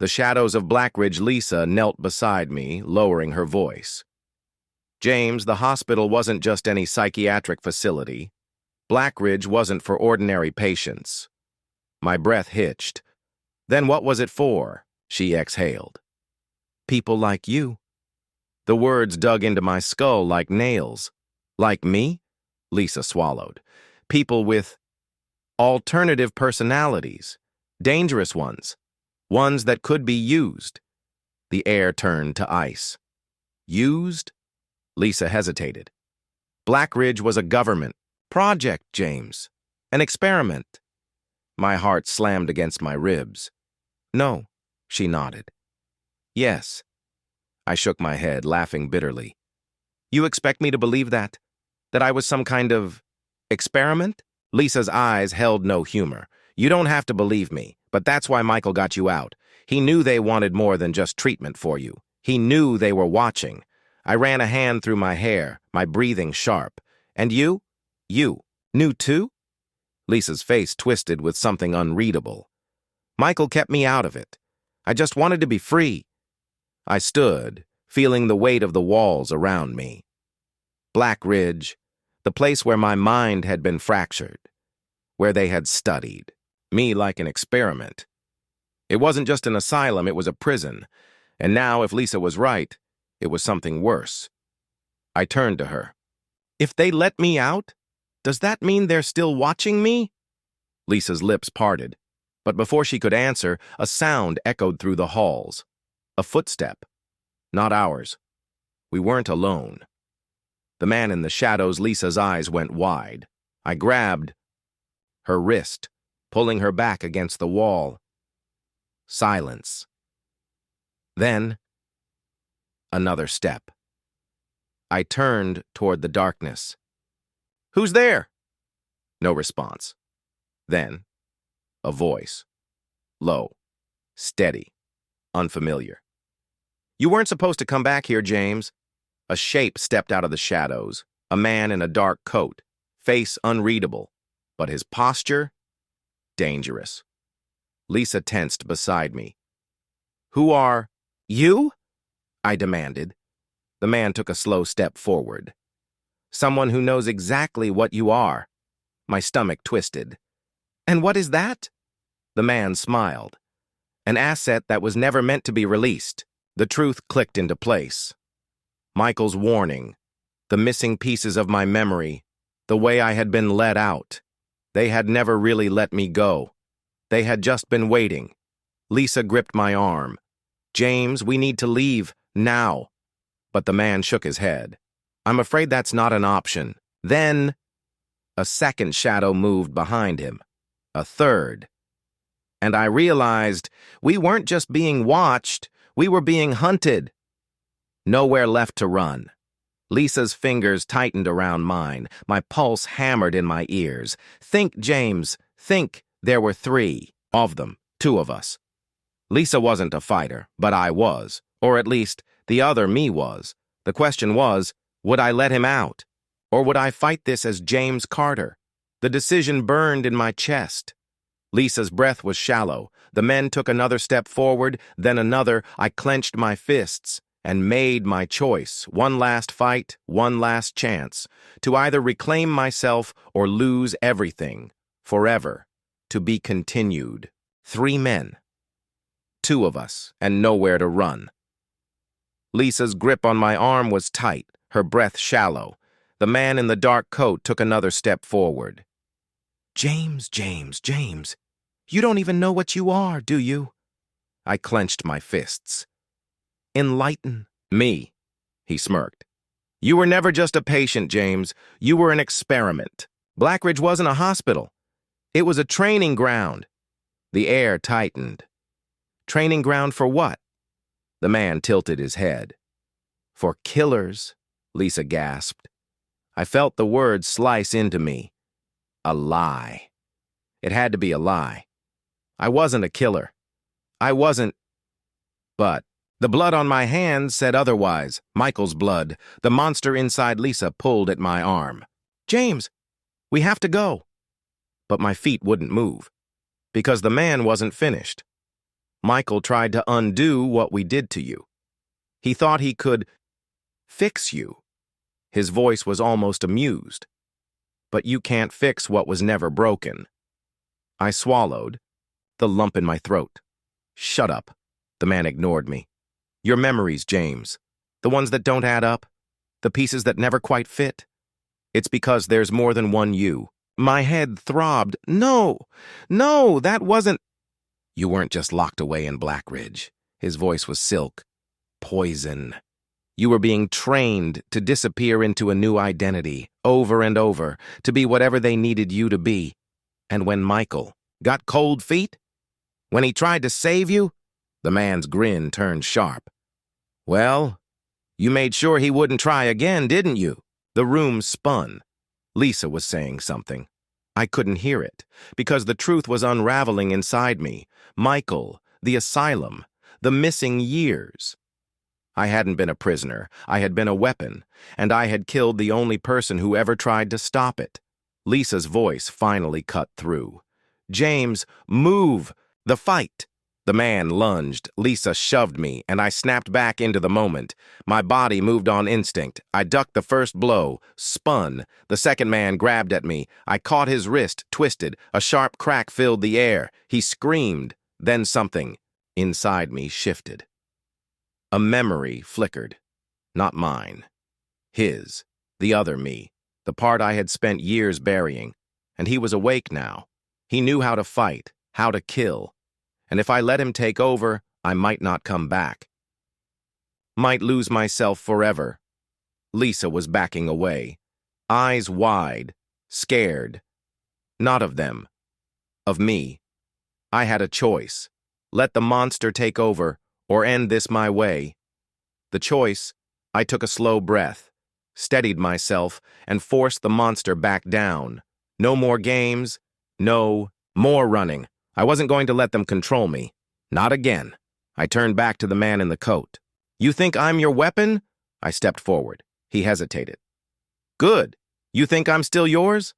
The shadows of Blackridge Lisa knelt beside me, lowering her voice. "James, the hospital wasn't just any psychiatric facility. Blackridge wasn't for ordinary patients." My breath hitched. "Then what was it for?" She exhaled. "People like you." The words dug into my skull like nails. "Like me?" Lisa swallowed. "People with alternative personalities, dangerous ones. Ones that could be used." The air turned to ice. "Used?" Lisa hesitated. "Blackridge was a government project, James. An experiment." My heart slammed against my ribs. "No," she nodded. "Yes." I shook my head, laughing bitterly. "You expect me to believe that? That I was some kind of experiment?" Lisa's eyes held no humor. "You don't have to believe me, but that's why Michael got you out. He knew they wanted more than just treatment for you. He knew they were watching." I ran a hand through my hair, my breathing sharp. "And you? You knew too?" Lisa's face twisted with something unreadable. "Michael kept me out of it. I just wanted to be free." I stood, feeling the weight of the walls around me. Blackridge, the place where my mind had been fractured, where they had studied me like an experiment. It wasn't just an asylum, it was a prison. And now, if Lisa was right, it was something worse. I turned to her. If they let me out, does that mean they're still watching me? Lisa's lips parted, but before she could answer, a sound echoed through the halls. A footstep. Not ours. We weren't alone. The man in the shadows, Lisa's eyes went wide. I grabbed her wrist, pulling her back against the wall. Silence. Then, another step. I turned toward the darkness. Who's there? No response. Then, a voice. Low, steady, unfamiliar. You weren't supposed to come back here, James. A shape stepped out of the shadows, a man in a dark coat, face unreadable, but his posture, dangerous. Lisa tensed beside me. Who are you? I demanded. The man took a slow step forward. Someone who knows exactly what you are. My stomach twisted. And what is that? The man smiled. An asset that was never meant to be released. The truth clicked into place. Michael's warning, the missing pieces of my memory, the way I had been let out. They had never really let me go. They had just been waiting. Lisa gripped my arm. James, we need to leave, now. But the man shook his head. I'm afraid that's not an option. Then, a second shadow moved behind him. A third. And I realized we weren't just being watched, we were being hunted. Nowhere left to run. Lisa's fingers tightened around mine. My pulse hammered in my ears. Think, James, think there were 3 of them, 2 of us. Lisa wasn't a fighter, but I was, or at least the other me was. The question was, would I let him out? Or would I fight this as James Carter? The decision burned in my chest. Lisa's breath was shallow. The men took another step forward, then another. I clenched my fists and made my choice. One last fight, one last chance. To either reclaim myself or lose everything. Forever. To be continued. 3 men. 2 of us, and nowhere to run. Lisa's grip on my arm was tight, her breath shallow. The man in the dark coat took another step forward. James, you don't even know what you are, do you? I clenched my fists. Enlighten me, he smirked. You were never just a patient, James. You were an experiment. Blackridge wasn't a hospital. It was a training ground. The air tightened. Training ground for what? The man tilted his head. For killers, Lisa gasped. I felt the words slice into me. A lie. It had to be a lie. I wasn't a killer. I wasn't. But the blood on my hands said otherwise. Michael's blood. The monster inside Lisa pulled at my arm. James, we have to go. But my feet wouldn't move. Because the man wasn't finished. Michael tried to undo what we did to you. He thought he could fix you. His voice was almost amused. But you can't fix what was never broken. I swallowed, the lump in my throat. Shut up. The man ignored me. Your memories, James. The ones that don't add up. The pieces that never quite fit. It's because there's more than one you. My head throbbed. No, that wasn't... You weren't just locked away in Blackridge. His voice was silk. Poison. You were being trained to disappear into a new identity, over and over, to be whatever they needed you to be. And when Michael got cold feet, when he tried to save you, the man's grin turned sharp. Well, you made sure he wouldn't try again, didn't you? The room spun. Lisa was saying something. I couldn't hear it, because the truth was unraveling inside me. Michael, the asylum, the missing years. I hadn't been a prisoner, I had been a weapon, and I had killed the only person who ever tried to stop it. Lisa's voice finally cut through. James, move! The fight! The man lunged, Lisa shoved me, and I snapped back into the moment. My body moved on instinct. I ducked the first blow, spun. The second man grabbed at me. I caught his wrist, twisted. A sharp crack filled the air. He screamed. Then something Inside me shifted. A memory flickered. Not mine. His. The other me. The part I had spent years burying. And he was awake now. He knew how to fight, how to kill. And if I let him take over, I might not come back. Might lose myself forever. Lisa was backing away. Eyes wide. Scared. Not of them. Of me. I had a choice. Let the monster take over, or end this my way. The choice, I took a slow breath, steadied myself, and forced the monster back down. No more games, no more running. I wasn't going to let them control me. Not again. I turned back to the man in the coat. You think I'm your weapon? I stepped forward. He hesitated. Good. You think I'm still yours?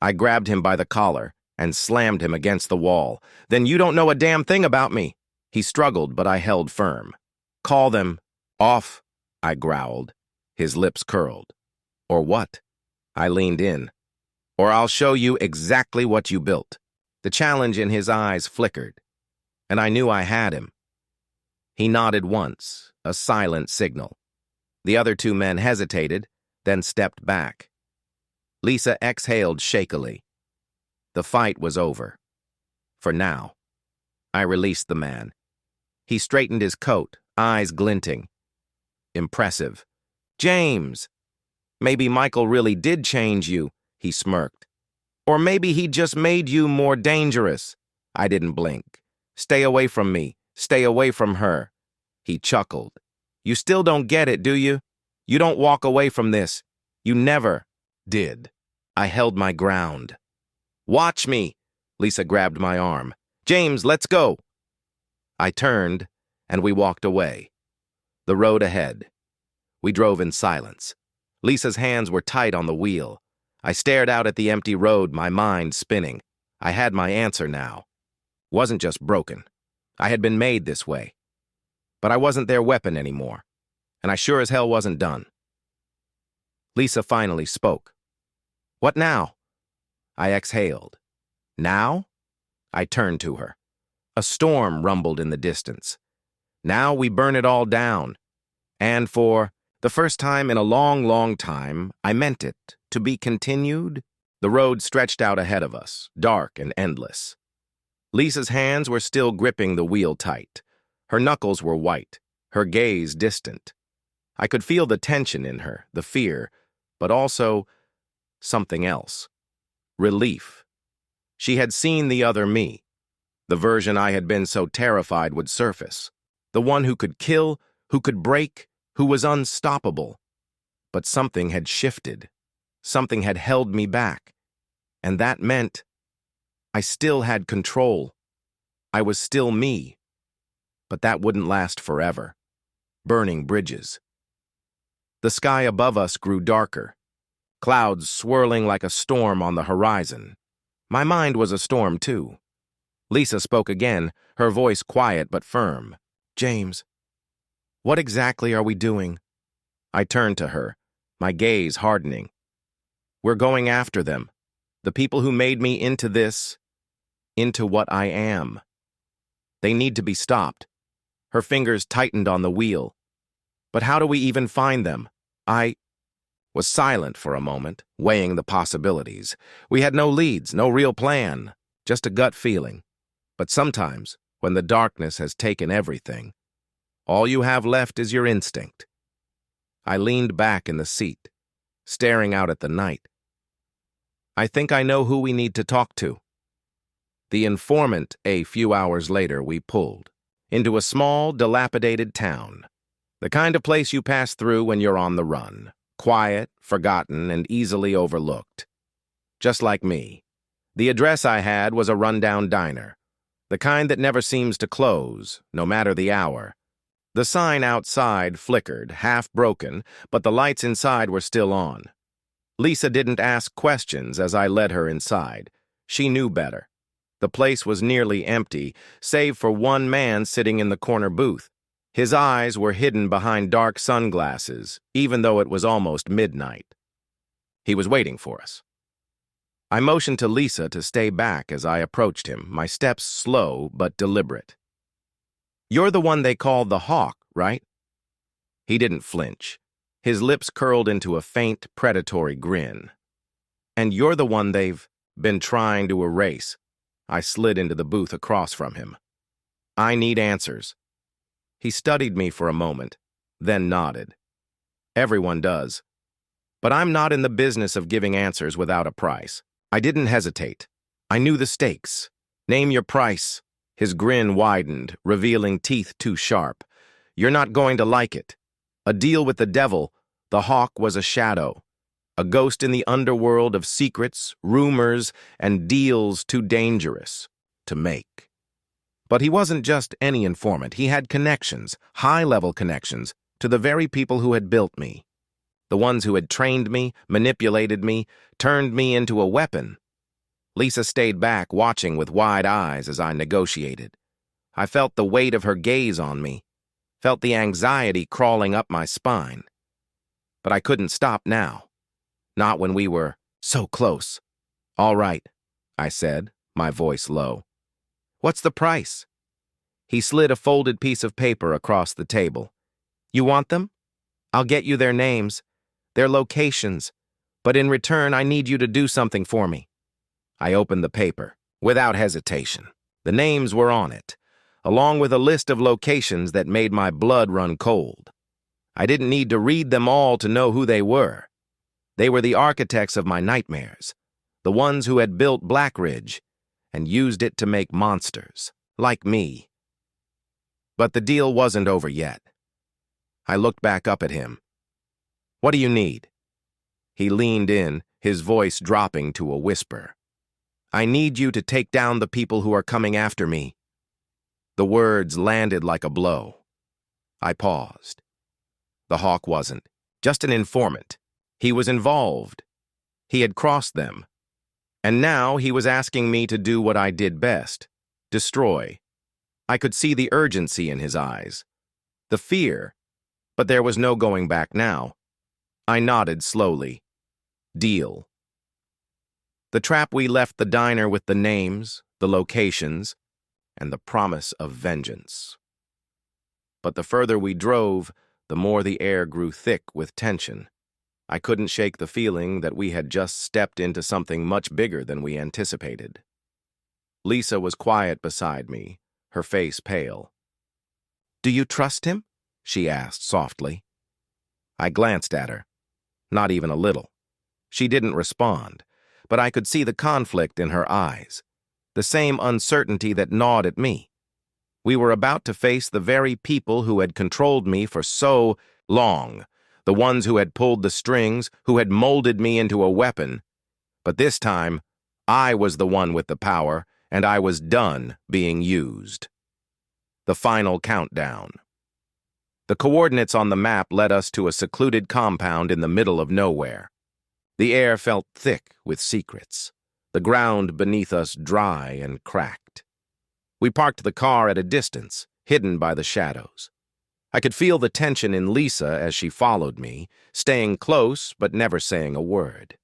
I grabbed him by the collar and slammed him against the wall. Then you don't know a damn thing about me. He struggled, but I held firm. Call them off, I growled. His lips curled. Or what? I leaned in. Or I'll show you exactly what you built. The challenge in his eyes flickered, and I knew I had him. He nodded once, a silent signal. The other two men hesitated, then stepped back. Lisa exhaled shakily. The fight was over. For now. I released the man. He straightened his coat, eyes glinting. Impressive. James! Maybe Michael really did change you, he smirked. Or maybe he just made you more dangerous. I didn't blink. Stay away from me. Stay away from her. He chuckled. You still don't get it, do you? You don't walk away from this. You never did. I held my ground. Watch me. Lisa grabbed my arm. James, let's go. I turned, and we walked away. The road ahead. We drove in silence. Lisa's hands were tight on the wheel. I stared out at the empty road, my mind spinning. I had my answer now. Wasn't just broken. I had been made this way. But I wasn't their weapon anymore, and I sure as hell wasn't done. Lisa finally spoke. What now? I exhaled. Now? I turned to her. A storm rumbled in the distance. Now we burn it all down. And for the first time in a long, long time, I meant it. To be continued. The road stretched out ahead of us, dark and endless. Lisa's hands were still gripping the wheel tight. Her knuckles were white, her gaze distant. I could feel the tension in her, the fear, but also something else. Relief. She had seen the other me, the version I had been so terrified would surface, the one who could kill, who could break, who was unstoppable. But something had shifted. Something had held me back, and that meant I still had control. I was still me, but that wouldn't last forever. Burning bridges. The sky above us grew darker, clouds swirling like a storm on the horizon. My mind was a storm, too. Lisa spoke again, her voice quiet but firm. James, what exactly are we doing? I turned to her, my gaze hardening. We're going after them, the people who made me into this, into what I am. They need to be stopped. Her fingers tightened on the wheel. But how do we even find them? I was silent for a moment, weighing the possibilities. We had no leads, no real plan, just a gut feeling. But sometimes, when the darkness has taken everything, all you have left is your instinct. I leaned back in the seat, staring out at the night. I think I know who we need to talk to. The informant, a few hours later, we pulled into a small, dilapidated town. The kind of place you pass through when you're on the run. Quiet, forgotten, and easily overlooked. Just like me. The address I had was a rundown diner. The kind that never seems to close, no matter the hour. The sign outside flickered, half broken, but the lights inside were still on. Lisa didn't ask questions as I led her inside. She knew better. The place was nearly empty, save for one man sitting in the corner booth. His eyes were hidden behind dark sunglasses, even though it was almost midnight. He was waiting for us. I motioned to Lisa to stay back as I approached him, my steps slow but deliberate. You're the one they call the Hawk, right? He didn't flinch. His lips curled into a faint, predatory grin. And you're the one they've been trying to erase. I slid into the booth across from him. I need answers. He studied me for a moment, then nodded. Everyone does. But I'm not in the business of giving answers without a price. I didn't hesitate. I knew the stakes. Name your price. His grin widened, revealing teeth too sharp. You're not going to like it. A deal with the devil, the Hawk was a shadow. A ghost in the underworld of secrets, rumors, and deals too dangerous to make. But he wasn't just any informant. He had connections, high-level connections, to the very people who had built me. The ones who had trained me, manipulated me, turned me into a weapon. Lisa stayed back, watching with wide eyes as I negotiated. I felt the weight of her gaze on me, felt the anxiety crawling up my spine. But I couldn't stop now. Not when we were so close. All right, I said, my voice low. What's the price? He slid a folded piece of paper across the table. You want them? I'll get you their names, their locations, but in return I need you to do something for me. I opened the paper, without hesitation. The names were on it, along with a list of locations that made my blood run cold. I didn't need to read them all to know who they were. They were the architects of my nightmares, the ones who had built Black Ridge and used it to make monsters, like me. But the deal wasn't over yet. I looked back up at him. What do you need? He leaned in, his voice dropping to a whisper. I need you to take down the people who are coming after me. The words landed like a blow. I paused. The Hawk wasn't just an informant. He was involved. He had crossed them. And now he was asking me to do what I did best, destroy. I could see the urgency in his eyes, the fear, but there was no going back now. I nodded slowly. Deal. The trap we left the diner with the names, the locations, and the promise of vengeance. But the further we drove, the more the air grew thick with tension. I couldn't shake the feeling that we had just stepped into something much bigger than we anticipated. Lisa was quiet beside me, her face pale. Do you trust him? She asked softly. I glanced at her. Not even a little. She didn't respond, but I could see the conflict in her eyes, the same uncertainty that gnawed at me. We were about to face the very people who had controlled me for so long, the ones who had pulled the strings, who had molded me into a weapon. But this time, I was the one with the power, and I was done being used. The final countdown. The coordinates on the map led us to a secluded compound in the middle of nowhere. The air felt thick with secrets, the ground beneath us dry and cracked. We parked the car at a distance, hidden by the shadows. I could feel the tension in Lisa as she followed me, staying close but never saying a word.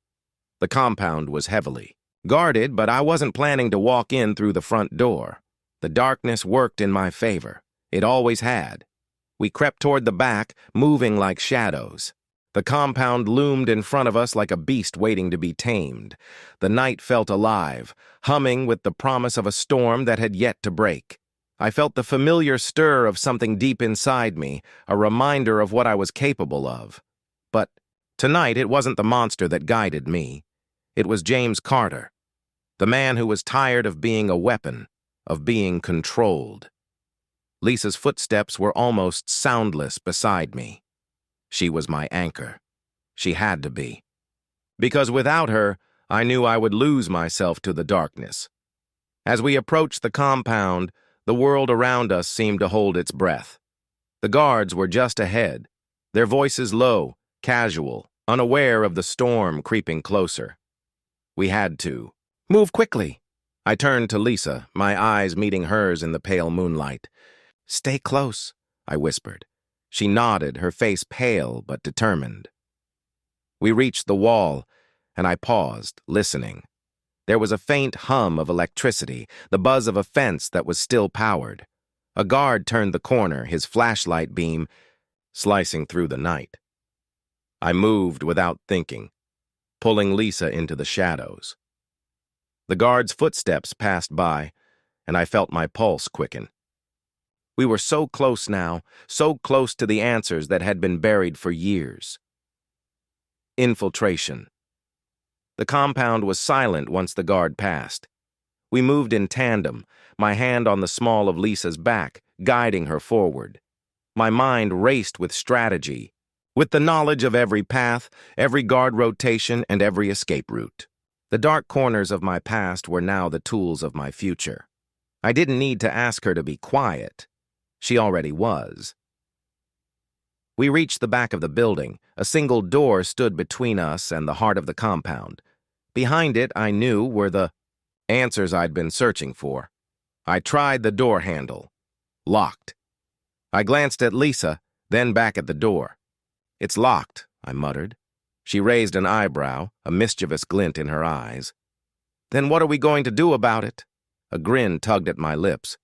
The compound was heavily guarded, but I wasn't planning to walk in through the front door. The darkness worked in my favor. It always had. We crept toward the back, moving like shadows. The compound loomed in front of us like a beast waiting to be tamed. The night felt alive, humming with the promise of a storm that had yet to break. I felt the familiar stir of something deep inside me, a reminder of what I was capable of. But tonight it wasn't the monster that guided me. It was James Carter, the man who was tired of being a weapon, of being controlled. Lisa's footsteps were almost soundless beside me. She was my anchor. She had to be. Because without her, I knew I would lose myself to the darkness. As we approached the compound, the world around us seemed to hold its breath. The guards were just ahead, their voices low, casual, unaware of the storm creeping closer. We had to move quickly. I turned to Lisa, my eyes meeting hers in the pale moonlight. Stay close, I whispered. She nodded, her face pale but determined. We reached the wall, and I paused, listening. There was a faint hum of electricity, the buzz of a fence that was still powered. A guard turned the corner, his flashlight beam slicing through the night. I moved without thinking, pulling Lisa into the shadows. The guard's footsteps passed by, and I felt my pulse quicken. We were so close now, so close to the answers that had been buried for years. Infiltration. The compound was silent once the guard passed. We moved in tandem, my hand on the small of Lisa's back, guiding her forward. My mind raced with strategy, with the knowledge of every path, every guard rotation, and every escape route. The dark corners of my past were now the tools of my future. I didn't need to ask her to be quiet. She already was. We reached the back of the building. A single door stood between us and the heart of the compound. Behind it, I knew, were the answers I'd been searching for. I tried the door handle. Locked. I glanced at Lisa, then back at the door. "It's locked," I muttered. She raised an eyebrow, a mischievous glint in her eyes. "Then what are we going to do about it?" A grin tugged at my lips.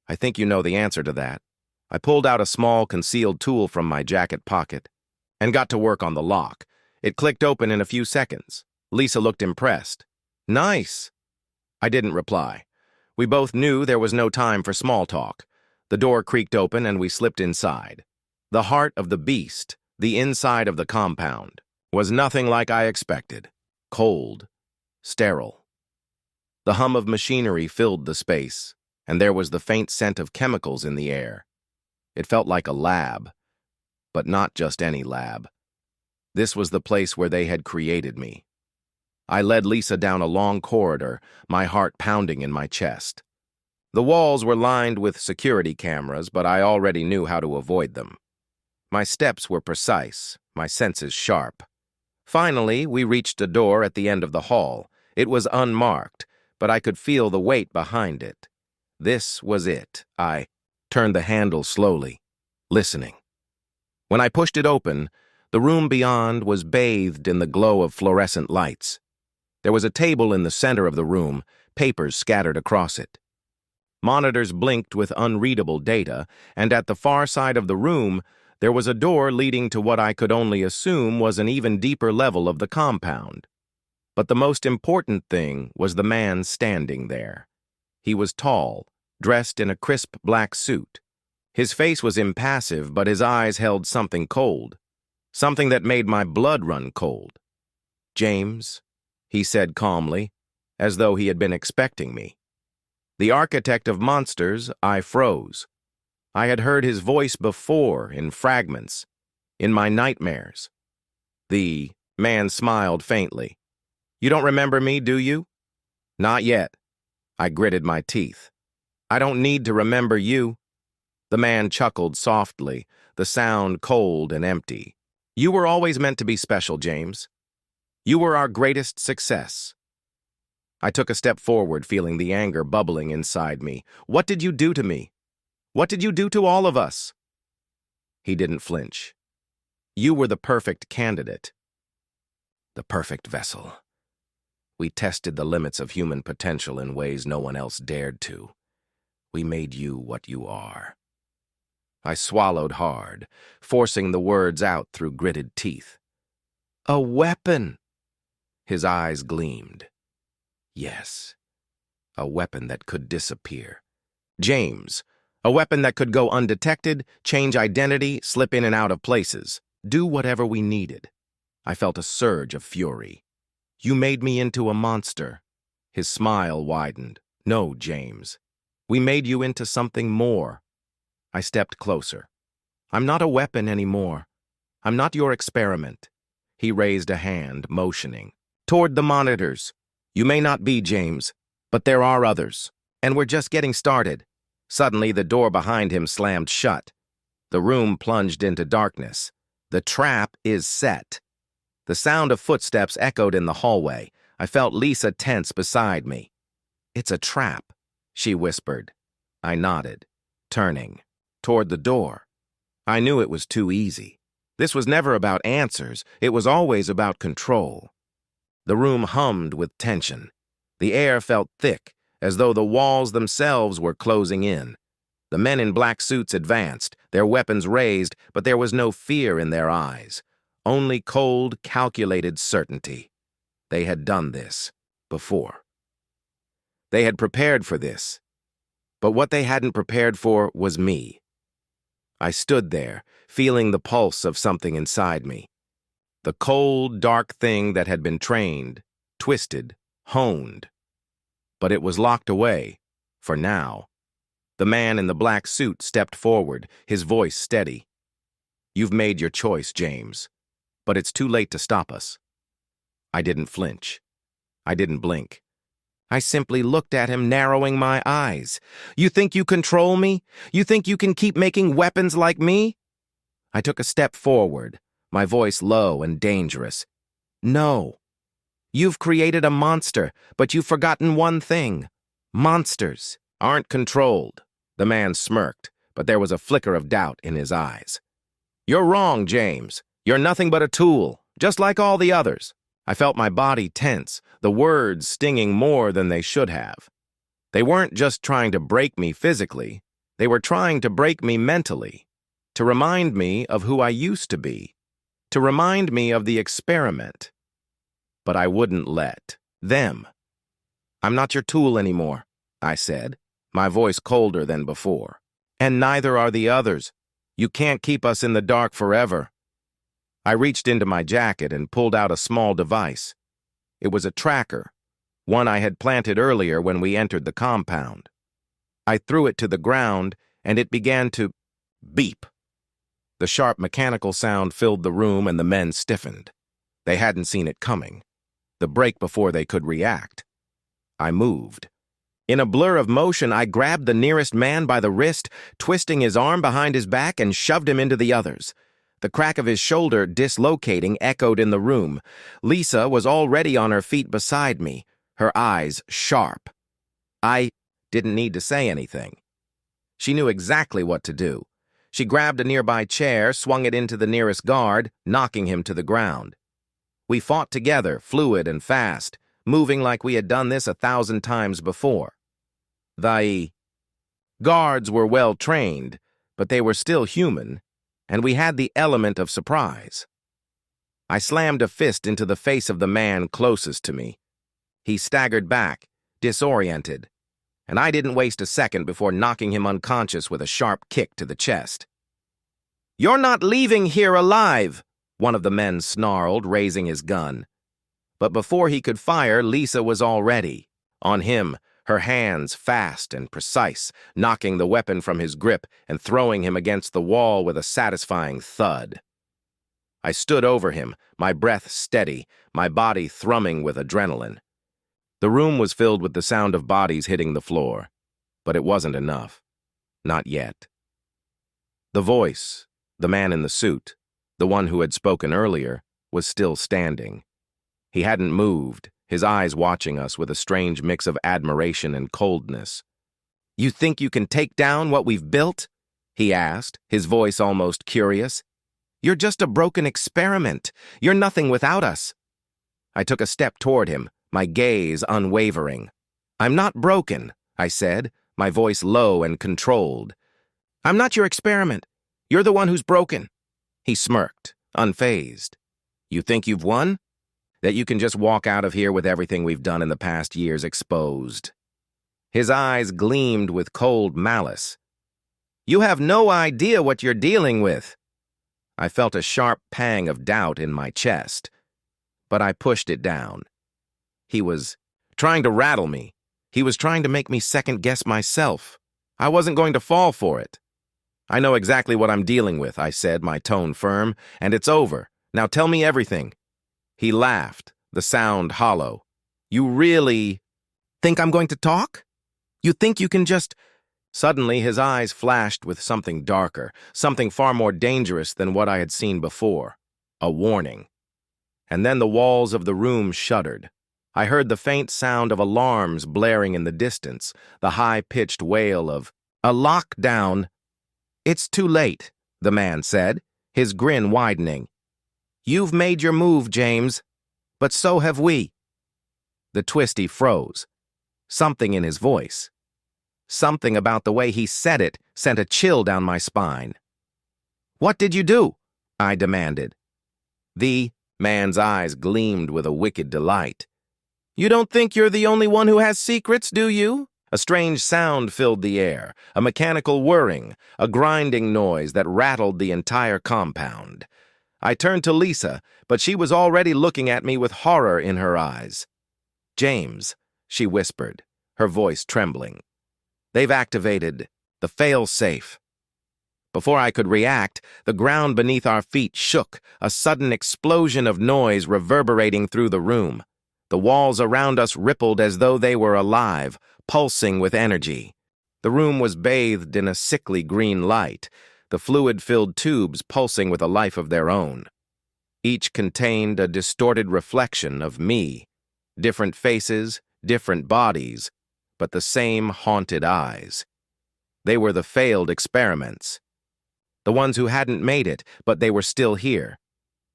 "I think you know the answer to that." I pulled out a small, concealed tool from my jacket pocket and got to work on the lock. It clicked open in a few seconds. Lisa looked impressed. "Nice." I didn't reply. We both knew there was no time for small talk. The door creaked open and we slipped inside. The heart of the beast, the inside of the compound, was nothing like I expected. Cold, sterile. The hum of machinery filled the space, and there was the faint scent of chemicals in the air. It felt like a lab, but not just any lab. This was the place where they had created me. I led Lisa down a long corridor, my heart pounding in my chest. The walls were lined with security cameras, but I already knew how to avoid them. My steps were precise, my senses sharp. Finally, we reached a door at the end of the hall. It was unmarked, but I could feel the weight behind it. This was it. I turned the handle slowly, listening. When I pushed it open, the room beyond was bathed in the glow of fluorescent lights. There was a table in the center of the room, papers scattered across it. Monitors blinked with unreadable data, and at the far side of the room, there was a door leading to what I could only assume was an even deeper level of the compound. But the most important thing was the man standing there. He was tall, dressed in a crisp black suit. His face was impassive, but his eyes held something cold, something that made my blood run cold. "James," he said calmly, as though he had been expecting me. The architect of monsters, I froze. I had heard his voice before, in fragments, in my nightmares. The man smiled faintly. "You don't remember me, do you?" "Not yet." I gritted my teeth. "I don't need to remember you." The man chuckled softly, the sound cold and empty. "You were always meant to be special, James. You were our greatest success." I took a step forward, feeling the anger bubbling inside me. "What did you do to me? What did you do to all of us?" He didn't flinch. "You were the perfect candidate. The perfect vessel. We tested the limits of human potential in ways no one else dared to. We made you what you are." I swallowed hard, forcing the words out through gritted teeth. "A weapon!" His eyes gleamed. "Yes, a weapon that could disappear. James, a weapon that could go undetected, change identity, slip in and out of places, do whatever we needed." I felt a surge of fury. "You made me into a monster." His smile widened. "No, James. We made you into something more." I stepped closer. "I'm not a weapon anymore. I'm not your experiment." He raised a hand, motioning. "Toward the monitors. You may not be, James, but there are others. And we're just getting started." Suddenly, the door behind him slammed shut. The room plunged into darkness. The trap is set. The sound of footsteps echoed in the hallway. I felt Lisa tense beside me. "It's a trap," she whispered. I nodded, turning toward the door. I knew it was too easy. This was never about answers. It was always about control. The room hummed with tension. The air felt thick, as though the walls themselves were closing in. The men in black suits advanced, their weapons raised, but there was no fear in their eyes, only cold, calculated certainty. They had done this before. They had prepared for this, but what they hadn't prepared for was me. I stood there, feeling the pulse of something inside me. The cold, dark thing that had been trained, twisted, honed. But it was locked away, for now. The man in the black suit stepped forward, his voice steady. "You've made your choice, James, but it's too late to stop us." I didn't flinch. I didn't blink. I simply looked at him, narrowing my eyes. "You think you control me? You think you can keep making weapons like me?" I took a step forward, my voice low and dangerous. "No. You've created a monster, but you've forgotten one thing. Monsters aren't controlled." The man smirked, but there was a flicker of doubt in his eyes. "You're wrong, James. You're nothing but a tool, just like all the others." I felt my body tense, the words stinging more than they should have. They weren't just trying to break me physically, they were trying to break me mentally, to remind me of who I used to be, to remind me of the experiment. But I wouldn't let them. "I'm not your tool anymore," I said, my voice colder than before. "And neither are the others. You can't keep us in the dark forever." I reached into my jacket and pulled out a small device. It was a tracker, one I had planted earlier when we entered the compound. I threw it to the ground, and it began to beep. The sharp mechanical sound filled the room, and the men stiffened. They hadn't seen it coming. The break before they could react. I moved. In a blur of motion, I grabbed the nearest man by the wrist, twisting his arm behind his back, and shoved him into the others. The crack of his shoulder dislocating echoed in the room. Lisa was already on her feet beside me, her eyes sharp. I didn't need to say anything. She knew exactly what to do. She grabbed a nearby chair, swung it into the nearest guard, knocking him to the ground. We fought together, fluid and fast, moving like we had done this 1,000 times before. The guards were well trained, but they were still human, and we had the element of surprise. I slammed a fist into the face of the man closest to me. He staggered back, disoriented, and I didn't waste a second before knocking him unconscious with a sharp kick to the chest. "You're not leaving here alive," one of the men snarled, raising his gun. But before he could fire, Lisa was already on him, her hands fast and precise, knocking the weapon from his grip and throwing him against the wall with a satisfying thud. I stood over him, my breath steady, my body thrumming with adrenaline. The room was filled with the sound of bodies hitting the floor, but it wasn't enough. Not yet. The voice, the man in the suit, the one who had spoken earlier, was still standing. He hadn't moved, his eyes watching us with a strange mix of admiration and coldness. "You think you can take down what we've built?" he asked, his voice almost curious. "You're just a broken experiment. You're nothing without us." I took a step toward him, my gaze unwavering. "I'm not broken," I said, my voice low and controlled. "I'm not your experiment. You're the one who's broken." He smirked, unfazed. "You think you've won? That you can just walk out of here with everything we've done in the past years exposed?" His eyes gleamed with cold malice. "You have no idea what you're dealing with." I felt a sharp pang of doubt in my chest, but I pushed it down. He was trying to rattle me. He was trying to make me second-guess myself. I wasn't going to fall for it. "I know exactly what I'm dealing with," I said, my tone firm, "and it's over. Now tell me everything." He laughed, the sound hollow. "You really think I'm going to talk? You think you can just—" Suddenly, his eyes flashed with something darker, something far more dangerous than what I had seen before. A warning. And then the walls of the room shuddered. I heard the faint sound of alarms blaring in the distance, the high-pitched wail of, "A lockdown." "It's too late," the man said, his grin widening. "You've made your move, James, but so have we." The twisty froze. Something in his voice. Something about the way he said it sent a chill down my spine. "What did you do?" I demanded. The man's eyes gleamed with a wicked delight. "You don't think you're the only one who has secrets, do you?" A strange sound filled the air, a mechanical whirring, a grinding noise that rattled the entire compound. I turned to Lisa, but she was already looking at me with horror in her eyes. "James," she whispered, her voice trembling. "They've activated the fail-safe." Before I could react, the ground beneath our feet shook, a sudden explosion of noise reverberating through the room. The walls around us rippled as though they were alive, pulsing with energy. The room was bathed in a sickly green light, the fluid-filled tubes pulsing with a life of their own. Each contained a distorted reflection of me, different faces, different bodies, but the same haunted eyes. They were the failed experiments. The ones who hadn't made it, but they were still here,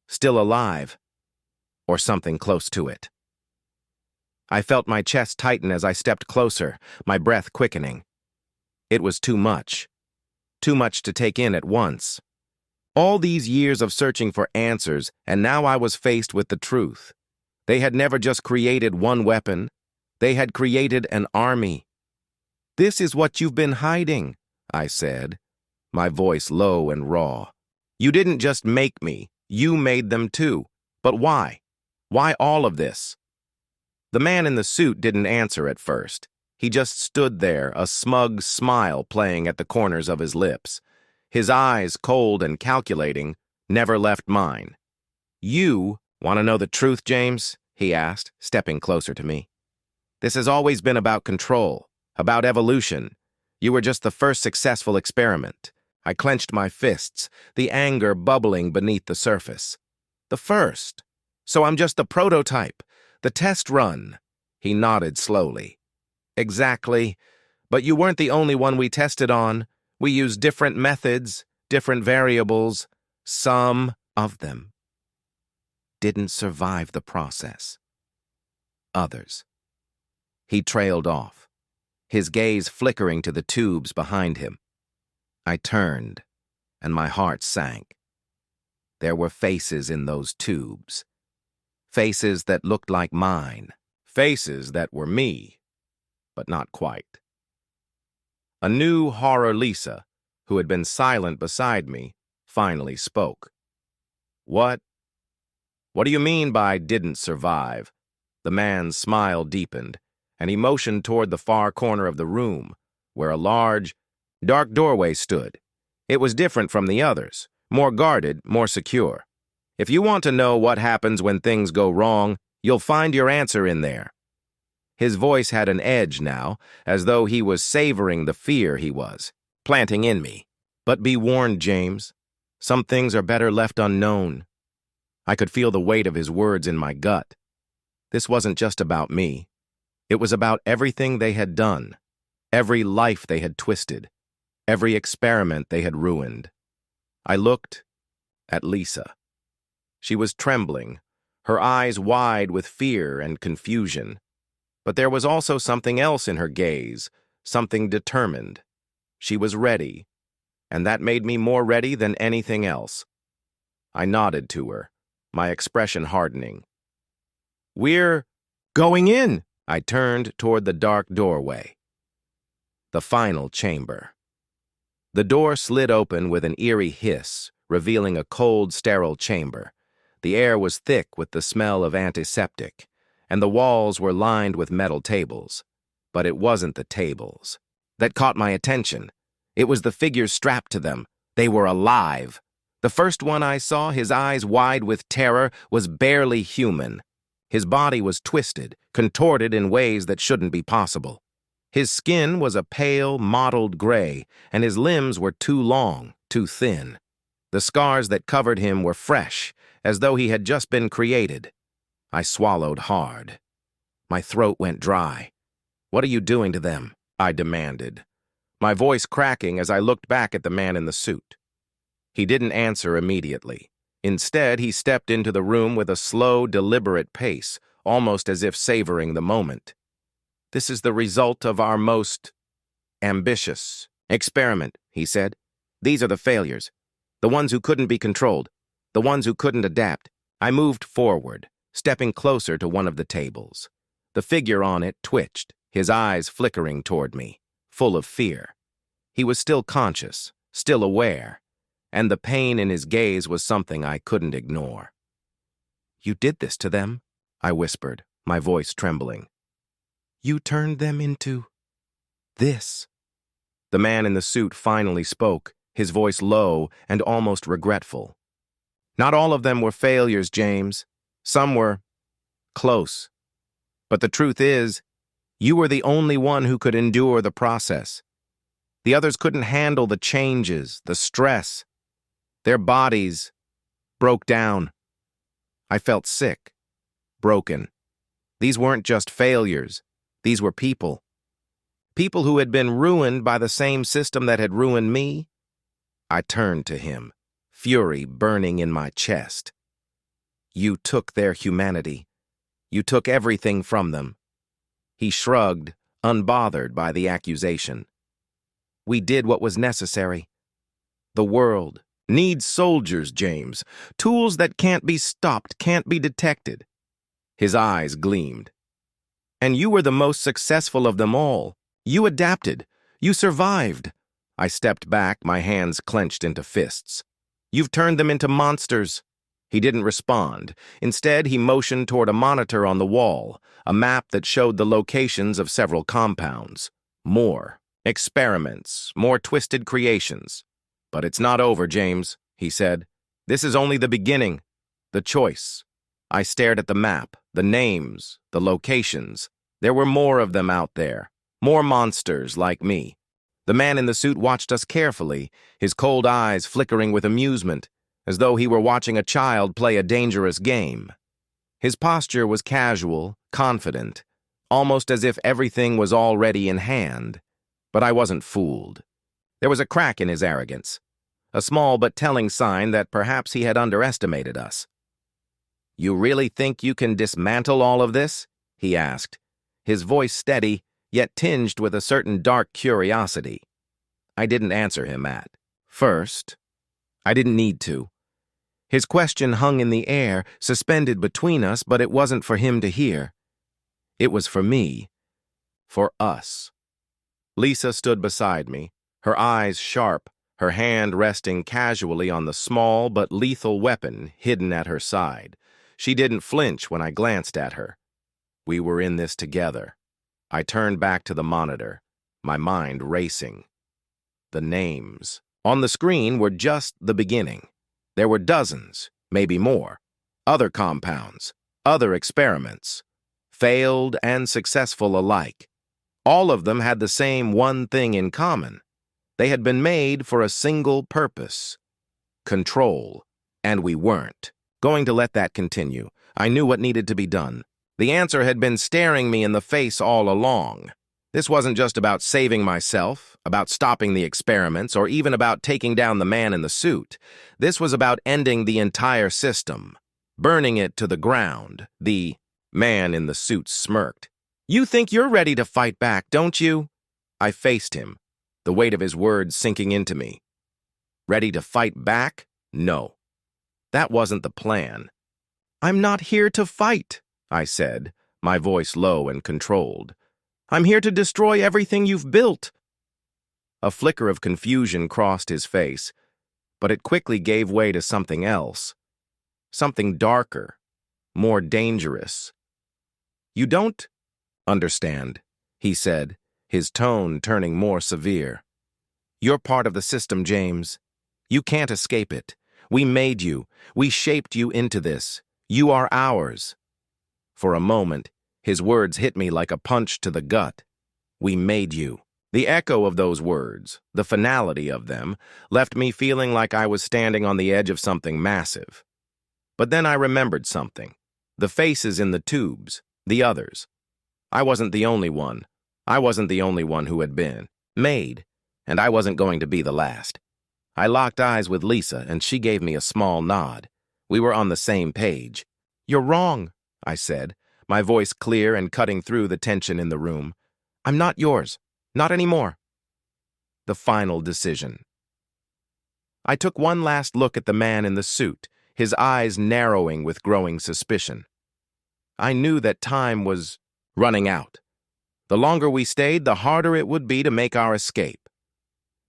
still alive, or something close to it. I felt my chest tighten as I stepped closer, my breath quickening. It was too much to take in at once. All these years of searching for answers, and now I was faced with the truth. They had never just created one weapon. They had created an army. "This is what you've been hiding," I said, my voice low and raw. "You didn't just make me, you made them too. But why? Why all of this?" The man in the suit didn't answer at first. He just stood there, a smug smile playing at the corners of his lips. His eyes, cold and calculating, never left mine. "You want to know the truth, James?" he asked, stepping closer to me. "This has always been about control, about evolution. You were just the first successful experiment." I clenched my fists, the anger bubbling beneath the surface. "The first? So I'm just the prototype, the test run." He nodded slowly. "Exactly. But you weren't the only one we tested on. We used different methods, different variables. Some of them didn't survive the process. Others." He trailed off, his gaze flickering to the tubes behind him. I turned, and my heart sank. There were faces in those tubes. Faces that looked like mine. Faces that were me, but not quite. A new horror Lisa, who had been silent beside me, finally spoke. What do you mean by didn't survive?" The man's smile deepened, and he motioned toward the far corner of the room, where a large, dark doorway stood. It was different from the others, more guarded, more secure. "If you want to know what happens when things go wrong, you'll find your answer in there." His voice had an edge now, as though he was savoring the fear he was planting in me. "But be warned, James. Some things are better left unknown." I could feel the weight of his words in my gut. This wasn't just about me. It was about everything they had done, every life they had twisted, every experiment they had ruined. I looked at Lisa. She was trembling, her eyes wide with fear and confusion. But there was also something else in her gaze, something determined. She was ready, and that made me more ready than anything else. I nodded to her, my expression hardening. "We're going in." I turned toward the dark doorway. The final chamber. The door slid open with an eerie hiss, revealing a cold, sterile chamber. The air was thick with the smell of antiseptic, and the walls were lined with metal tables. But it wasn't the tables that caught my attention. It was the figures strapped to them. They were alive. The first one I saw, his eyes wide with terror, was barely human. His body was twisted, contorted in ways that shouldn't be possible. His skin was a pale, mottled gray, and his limbs were too long, too thin. The scars that covered him were fresh, as though he had just been created. I swallowed hard. My throat went dry. "What are you doing to them?" I demanded, my voice cracking as I looked back at the man in the suit. He didn't answer immediately. Instead, he stepped into the room with a slow, deliberate pace, almost as if savoring the moment. "This is the result of our most ambitious experiment," he said. These are the failures. The ones who couldn't be controlled. The ones who couldn't adapt. I moved forward, stepping closer to one of the tables. The figure on it twitched, his eyes flickering toward me, full of fear. He was still conscious, still aware, and the pain in his gaze was something I couldn't ignore. "You did this to them," I whispered, my voice trembling. "You turned them into this." The man in the suit finally spoke, his voice low and almost regretful. "Not all of them were failures, James. Some were close. But the truth is, you were the only one who could endure the process. The others couldn't handle the changes, the stress. Their bodies broke down. I felt sick, broken. These weren't just failures. These were people. People who had been ruined by the same system that had ruined me." I turned to him, fury burning in my chest. "You took their humanity. You took everything from them." He shrugged, unbothered by the accusation. "We did what was necessary. The world needs soldiers, James. Tools that can't be stopped, can't be detected." His eyes gleamed. "And you were the most successful of them all. You adapted. You survived." I stepped back, my hands clenched into fists. "You've turned them into monsters." He didn't respond. Instead, he motioned toward a monitor on the wall, a map that showed the locations of several compounds. More experiments, more twisted creations. "But it's not over, James," he said. "This is only the beginning. The choice." I stared at the map, the names, the locations. There were more of them out there, more monsters like me. The man in the suit watched us carefully, his cold eyes flickering with amusement, as though he were watching a child play a dangerous game. His posture was casual, confident, almost as if everything was already in hand. But I wasn't fooled. There was a crack in his arrogance, a small but telling sign that perhaps he had underestimated us. "You really think you can dismantle all of this?" he asked, his voice steady, yet tinged with a certain dark curiosity. I didn't answer him at first. I didn't need to. His question hung in the air, suspended between us, but it wasn't for him to hear. It was for me. For us. Lisa stood beside me, her eyes sharp, her hand resting casually on the small but lethal weapon hidden at her side. She didn't flinch when I glanced at her. We were in this together. I turned back to the monitor, my mind racing. The names on the screen were just the beginning. There were dozens, maybe more. Other compounds, other experiments. Failed and successful alike. All of them had the same one thing in common. They had been made for a single purpose. Control. And we weren't going to let that continue. I knew what needed to be done. The answer had been staring me in the face all along. This wasn't just about saving myself, about stopping the experiments, or even about taking down the man in the suit. This was about ending the entire system, burning it to the ground. The man in the suit smirked. "You think you're ready to fight back, don't you?" I faced him, the weight of his words sinking into me. Ready to fight back? No. That wasn't the plan. "I'm not here to fight," I said, my voice low and controlled. "I'm here to destroy everything you've built." A flicker of confusion crossed his face, but it quickly gave way to something else. Something darker, more dangerous. "You don't understand," he said, his tone turning more severe. "You're part of the system, James. You can't escape it. We made you. We shaped you into this. You are ours." For a moment, his words hit me like a punch to the gut. We made you. The echo of those words, the finality of them, left me feeling like I was standing on the edge of something massive. But then I remembered something. The faces in the tubes, the others. I wasn't the only one. I wasn't the only one who had been made, and I wasn't going to be the last. I locked eyes with Lisa, and she gave me a small nod. We were on the same page. "You're wrong," I said, my voice clear and cutting through the tension in the room. "I'm not yours. Not anymore." the final decision. I took one last look at the man in the suit, his eyes narrowing with growing suspicion. I knew that time was running out. The longer we stayed, the harder it would be to make our escape.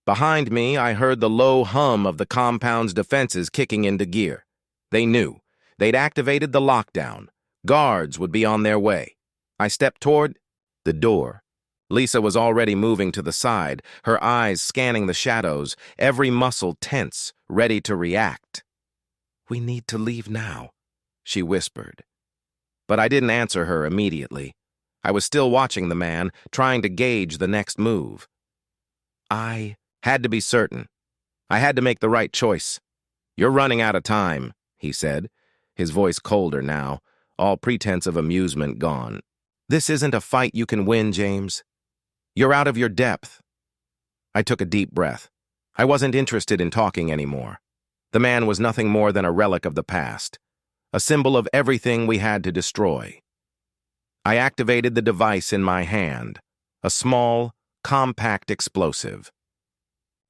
Behind me, I heard the low hum of the compound's defenses kicking into gear. They knew. They'd activated the lockdown. Guards would be on their way. I stepped toward the door. Lisa was already moving to the side, her eyes scanning the shadows, every muscle tense, ready to react. "We need to leave now," she whispered. But I didn't answer her immediately. I was still watching the man, trying to gauge the next move. I had to be certain. I had to make the right choice. "You're running out of time," he said, his voice colder now, all pretense of amusement gone. "This isn't a fight you can win, James. You're out of your depth." I took a deep breath. I wasn't interested in talking anymore. The man was nothing more than a relic of the past, a symbol of everything we had to destroy. I activated the device in my hand, a small, compact explosive.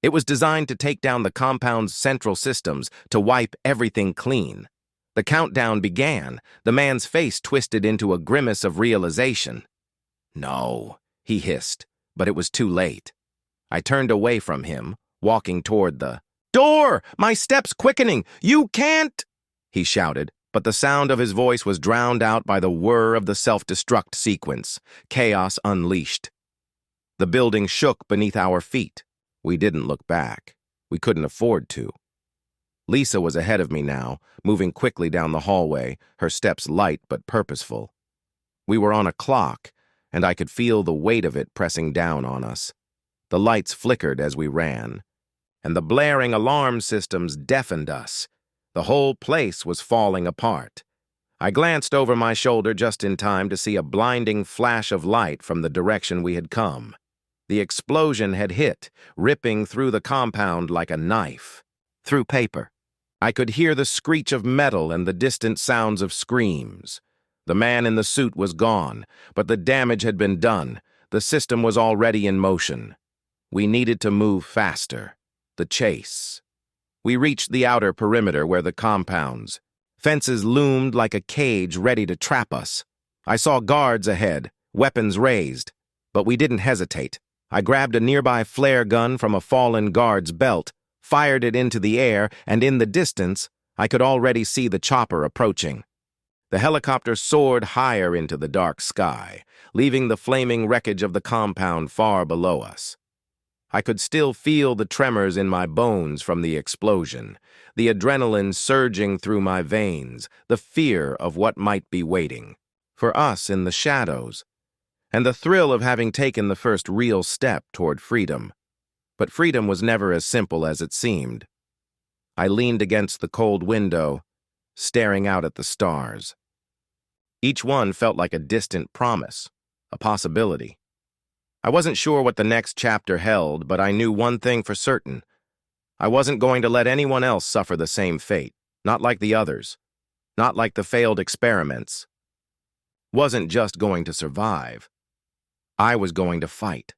It was designed to take down the compound's central systems, to wipe everything clean. The countdown began, the man's face twisted into a grimace of realization. "No," he hissed, but it was too late. I turned away from him, walking toward the door. "My steps quickening! You can't!" he shouted, but the sound of his voice was drowned out by the whir of the self-destruct sequence, chaos unleashed. The building shook beneath our feet. We didn't look back. We couldn't afford to. Lisa was ahead of me now, moving quickly down the hallway, her steps light but purposeful. We were on a clock, and I could feel the weight of it pressing down on us. The lights flickered as we ran, and the blaring alarm systems deafened us. The whole place was falling apart. I glanced over my shoulder just in time to see a blinding flash of light from the direction we had come. The explosion had hit, ripping through the compound like a knife. Through paper. I could hear the screech of metal and the distant sounds of screams. The man in the suit was gone, but the damage had been done. The system was already in motion. We needed to move faster. The chase. We reached the outer perimeter where the compounds. Fences loomed like a cage ready to trap us. I saw guards ahead, weapons raised. But we didn't hesitate. I grabbed a nearby flare gun from a fallen guard's belt, fired it into the air, and in the distance, I could already see the chopper approaching. The helicopter soared higher into the dark sky, leaving the flaming wreckage of the compound far below us. I could still feel the tremors in my bones from the explosion, the adrenaline surging through my veins, the fear of what might be waiting for us in the shadows, and the thrill of having taken the first real step toward freedom. But freedom was never as simple as it seemed. I leaned against the cold window, staring out at the stars. Each one felt like a distant promise, a possibility. I wasn't sure what the next chapter held, but I knew one thing for certain. I wasn't going to let anyone else suffer the same fate, not like the others, not like the failed experiments. Wasn't just going to survive. I was going to fight.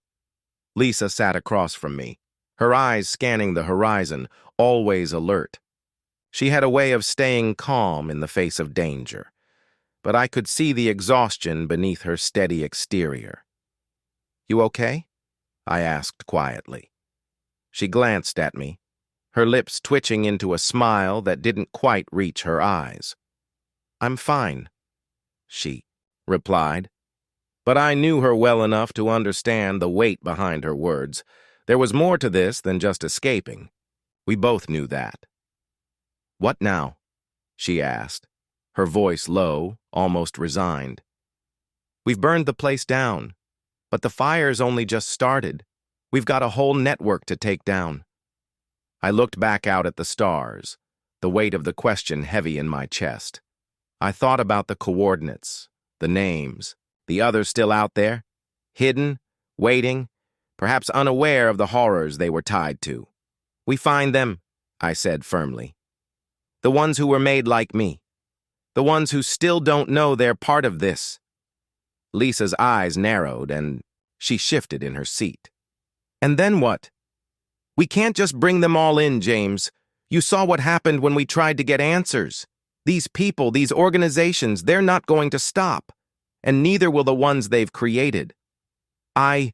Lisa sat across from me, her eyes scanning the horizon, always alert. She had a way of staying calm in the face of danger, but I could see the exhaustion beneath her steady exterior. "You okay?" I asked quietly. She glanced at me, her lips twitching into a smile that didn't quite reach her eyes. "I'm fine," she replied. But I knew her well enough to understand the weight behind her words. There was more to this than just escaping. We both knew that. "What now?" she asked, her voice low, almost resigned. "We've burned the place down, but the fire's only just started. We've got a whole network to take down." I looked back out at the stars, the weight of the question heavy in my chest. I thought about the coordinates, the names, the others still out there, hidden, waiting, perhaps unaware of the horrors they were tied to. "We find them," I said firmly. "The ones who were made like me. The ones who still don't know they're part of this." Lisa's eyes narrowed, and she shifted in her seat. "And then what?" We can't just bring them all in, James. You saw what happened when we tried to get answers. These people, these organizations, they're not going to stop. And neither will the ones they've created. I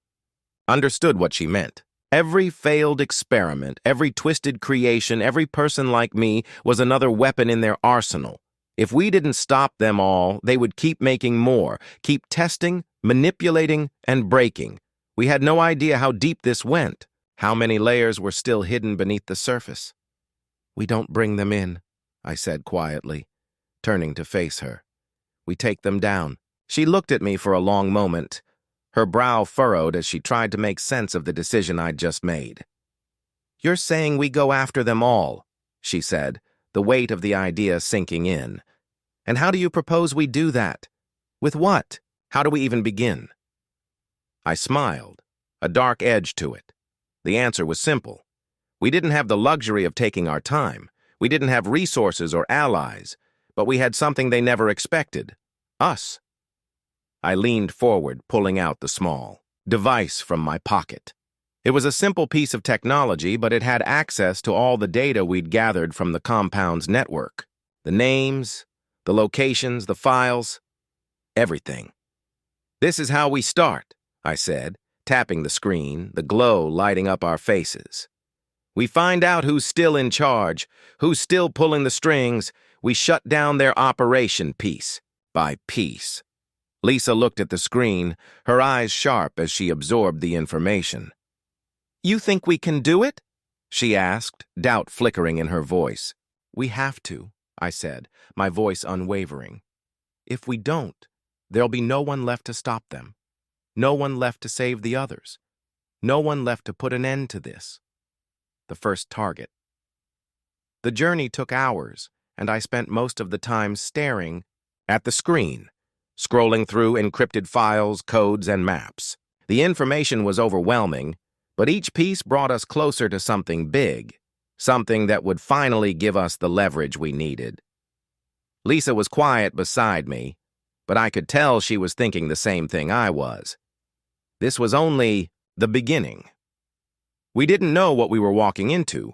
understood what she meant. Every failed experiment, every twisted creation, every person like me was another weapon in their arsenal. If we didn't stop them all, they would keep making more, keep testing, manipulating, and breaking. We had no idea how deep this went, how many layers were still hidden beneath the surface. We don't bring them in, I said quietly, turning to face her. We take them down. She looked at me for a long moment, her brow furrowed as she tried to make sense of the decision I'd just made. You're saying we go after them all, she said, the weight of the idea sinking in. And how do you propose we do that? With what? How do we even begin? I smiled, a dark edge to it. The answer was simple. We didn't have the luxury of taking our time. We didn't have resources or allies, but we had something they never expected. Us. I leaned forward, pulling out the small device from my pocket. It was a simple piece of technology, but it had access to all the data we'd gathered from the compound's network. The names, the locations, the files, everything. This is how we start, I said, tapping the screen, the glow lighting up our faces. We find out who's still in charge, who's still pulling the strings. We shut down their operation piece by piece. Lisa looked at the screen, her eyes sharp as she absorbed the information. You think we can do it? She asked, doubt flickering in her voice. We have to, I said, my voice unwavering. If we don't, there'll be no one left to stop them. No one left to save the others. No one left to put an end to this. The first target. The journey took hours, and I spent most of the time staring at the screen, scrolling through encrypted files, codes, and maps. The information was overwhelming, but each piece brought us closer to something big, something that would finally give us the leverage we needed. Lisa was quiet beside me, but I could tell she was thinking the same thing I was. This was only the beginning. We didn't know what we were walking into,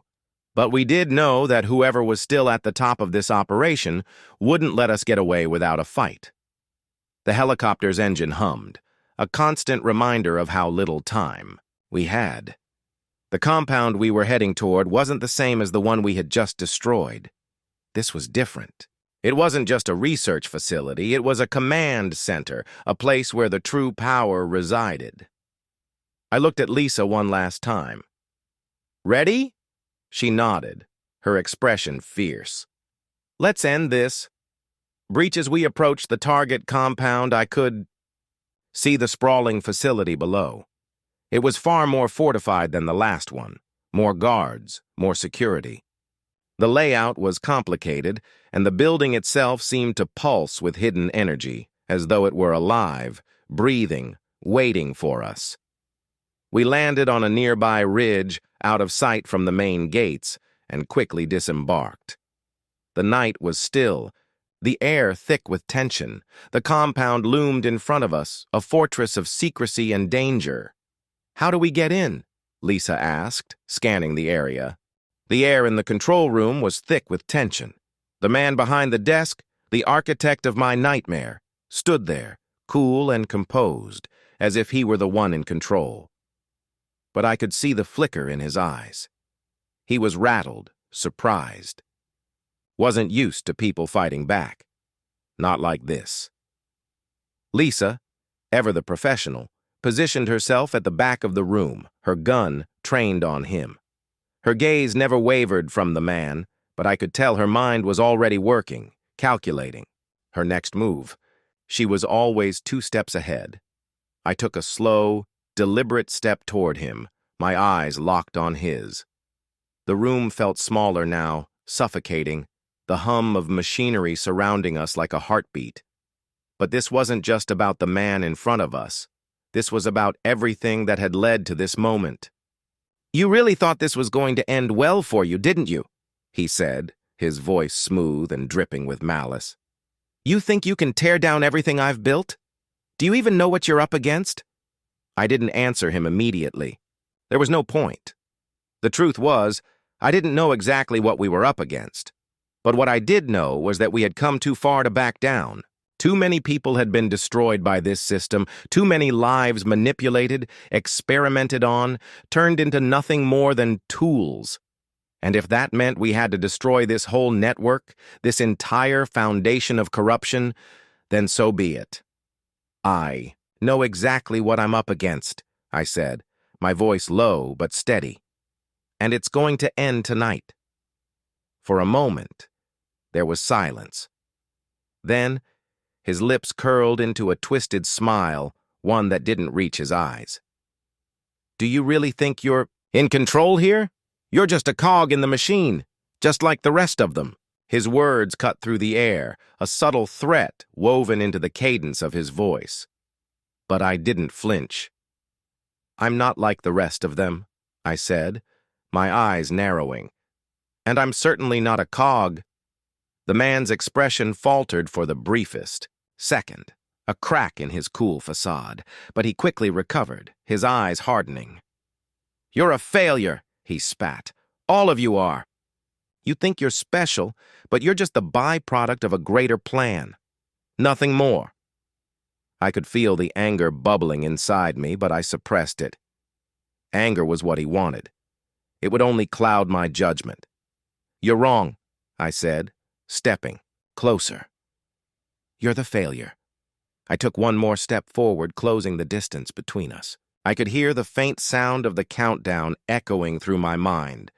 but we did know that whoever was still at the top of this operation wouldn't let us get away without a fight. The helicopter's engine hummed, a constant reminder of how little time we had. The compound we were heading toward wasn't the same as the one we had just destroyed. This was different. It wasn't just a research facility, it was a command center, a place where the true power resided. I looked at Lisa one last time. Ready? She nodded, her expression fierce. Let's end this. Breach as we approached the target compound, I could see the sprawling facility below. It was far more fortified than the last one, more guards, more security. The layout was complicated, and the building itself seemed to pulse with hidden energy, as though it were alive, breathing, waiting for us. We landed on a nearby ridge, out of sight from the main gates, and quickly disembarked. The night was still, the air thick with tension. The compound loomed in front of us, a fortress of secrecy and danger. How do we get in? Lisa asked, scanning the area. The air in the control room was thick with tension. The man behind the desk, the architect of my nightmare, stood there, cool and composed, as if he were the one in control. But I could see the flicker in his eyes. He was rattled, surprised. Wasn't used to people fighting back. Not like this. Lisa, ever the professional, positioned herself at the back of the room, her gun trained on him. Her gaze never wavered from the man, but I could tell her mind was already working, calculating. Her next move. She was always 2 steps ahead. I took a slow, deliberate step toward him, my eyes locked on his. The room felt smaller now, suffocating, the hum of machinery surrounding us like a heartbeat. But this wasn't just about the man in front of us. This was about everything that had led to this moment. You really thought this was going to end well for you, didn't you? He said, his voice smooth and dripping with malice. You think you can tear down everything I've built? Do you even know what you're up against? I didn't answer him immediately. There was no point. The truth was, I didn't know exactly what we were up against. But what I did know was that we had come too far to back down. Too many people had been destroyed by this system, too many lives manipulated, experimented on, turned into nothing more than tools. And if that meant we had to destroy this whole network, this entire foundation of corruption, then so be it. I know exactly what I'm up against, I said, my voice low but steady. And it's going to end tonight. For a moment, there was silence. Then, his lips curled into a twisted smile, one that didn't reach his eyes. Do you really think you're in control here? You're just a cog in the machine, just like the rest of them. His words cut through the air, a subtle threat woven into the cadence of his voice. But I didn't flinch. I'm not like the rest of them, I said, my eyes narrowing. And I'm certainly not a cog. The man's expression faltered for the briefest second, a crack in his cool facade, but he quickly recovered, his eyes hardening. You're a failure, he spat. All of you are. You think you're special, but you're just the byproduct of a greater plan. Nothing more. I could feel the anger bubbling inside me, but I suppressed it. Anger was what he wanted. It would only cloud my judgment. You're wrong, I said, stepping closer. You're the failure. I took one more step forward, closing the distance between us. I could hear the faint sound of the countdown echoing through my mind.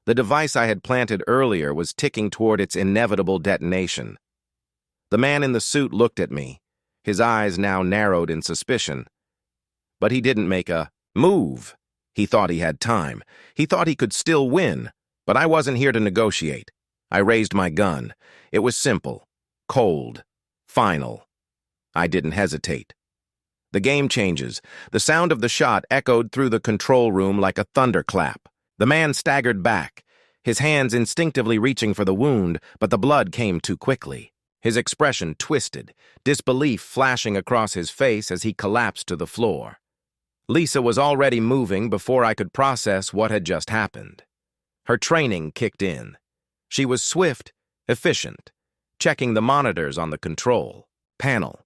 The device I had planted earlier was ticking toward its inevitable detonation. The man in the suit looked at me, his eyes now narrowed in suspicion. But he didn't make a move. He thought he had time. He thought he could still win. But I wasn't here to negotiate. I raised my gun. It was simple, cold, final. I didn't hesitate. The game changes. The sound of the shot echoed through the control room like a thunderclap. The man staggered back, his hands instinctively reaching for the wound, but the blood came too quickly. His expression twisted, disbelief flashing across his face as he collapsed to the floor. Lisa was already moving before I could process what had just happened. Her training kicked in. She was swift, efficient, checking the monitors on the control panel.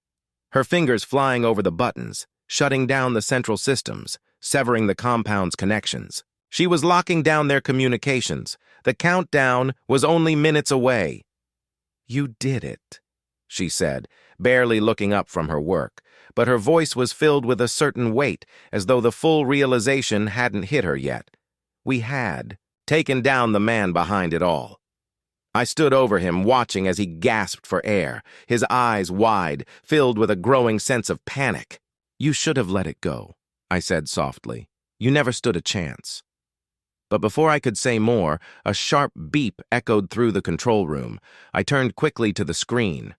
Her fingers flying over the buttons, shutting down the central systems, severing the compound's connections. She was locking down their communications. The countdown was only minutes away. You did it, she said, barely looking up from her work, but her voice was filled with a certain weight, as though the full realization hadn't hit her yet. We had taken down the man behind it all. I stood over him, watching as he gasped for air, his eyes wide, filled with a growing sense of panic. You should have let it go, I said softly. You never stood a chance. But before I could say more, a sharp beep echoed through the control room. I turned quickly to the screen.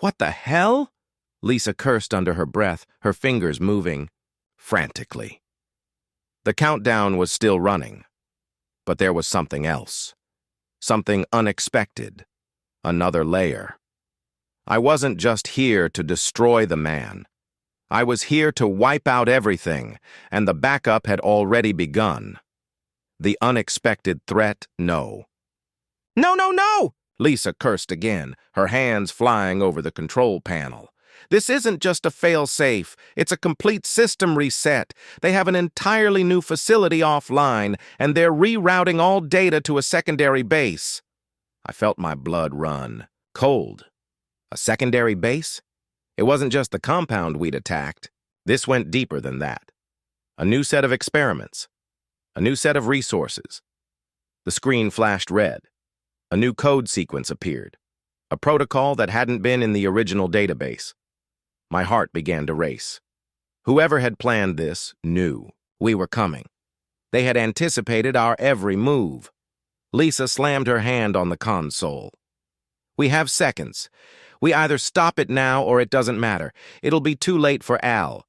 What the hell? Lisa cursed under her breath, her fingers moving frantically. The countdown was still running, but there was something else. Something unexpected. Another layer. I wasn't just here to destroy the man. I was here to wipe out everything, and the backup had already begun. The unexpected threat, no. No, no, no! Lisa cursed again, her hands flying over the control panel. This isn't just a fail-safe. It's a complete system reset. They have an entirely new facility offline, and they're rerouting all data to a secondary base. I felt my blood run. Cold. A secondary base? It wasn't just the compound we'd attacked. This went deeper than that. A new set of experiments. A new set of resources. The screen flashed red. A new code sequence appeared. A protocol that hadn't been in the original database. My heart began to race. Whoever had planned this knew we were coming. They had anticipated our every move. Lisa slammed her hand on the console. We have seconds. We either stop it now or it doesn't matter. It'll be too late for Al.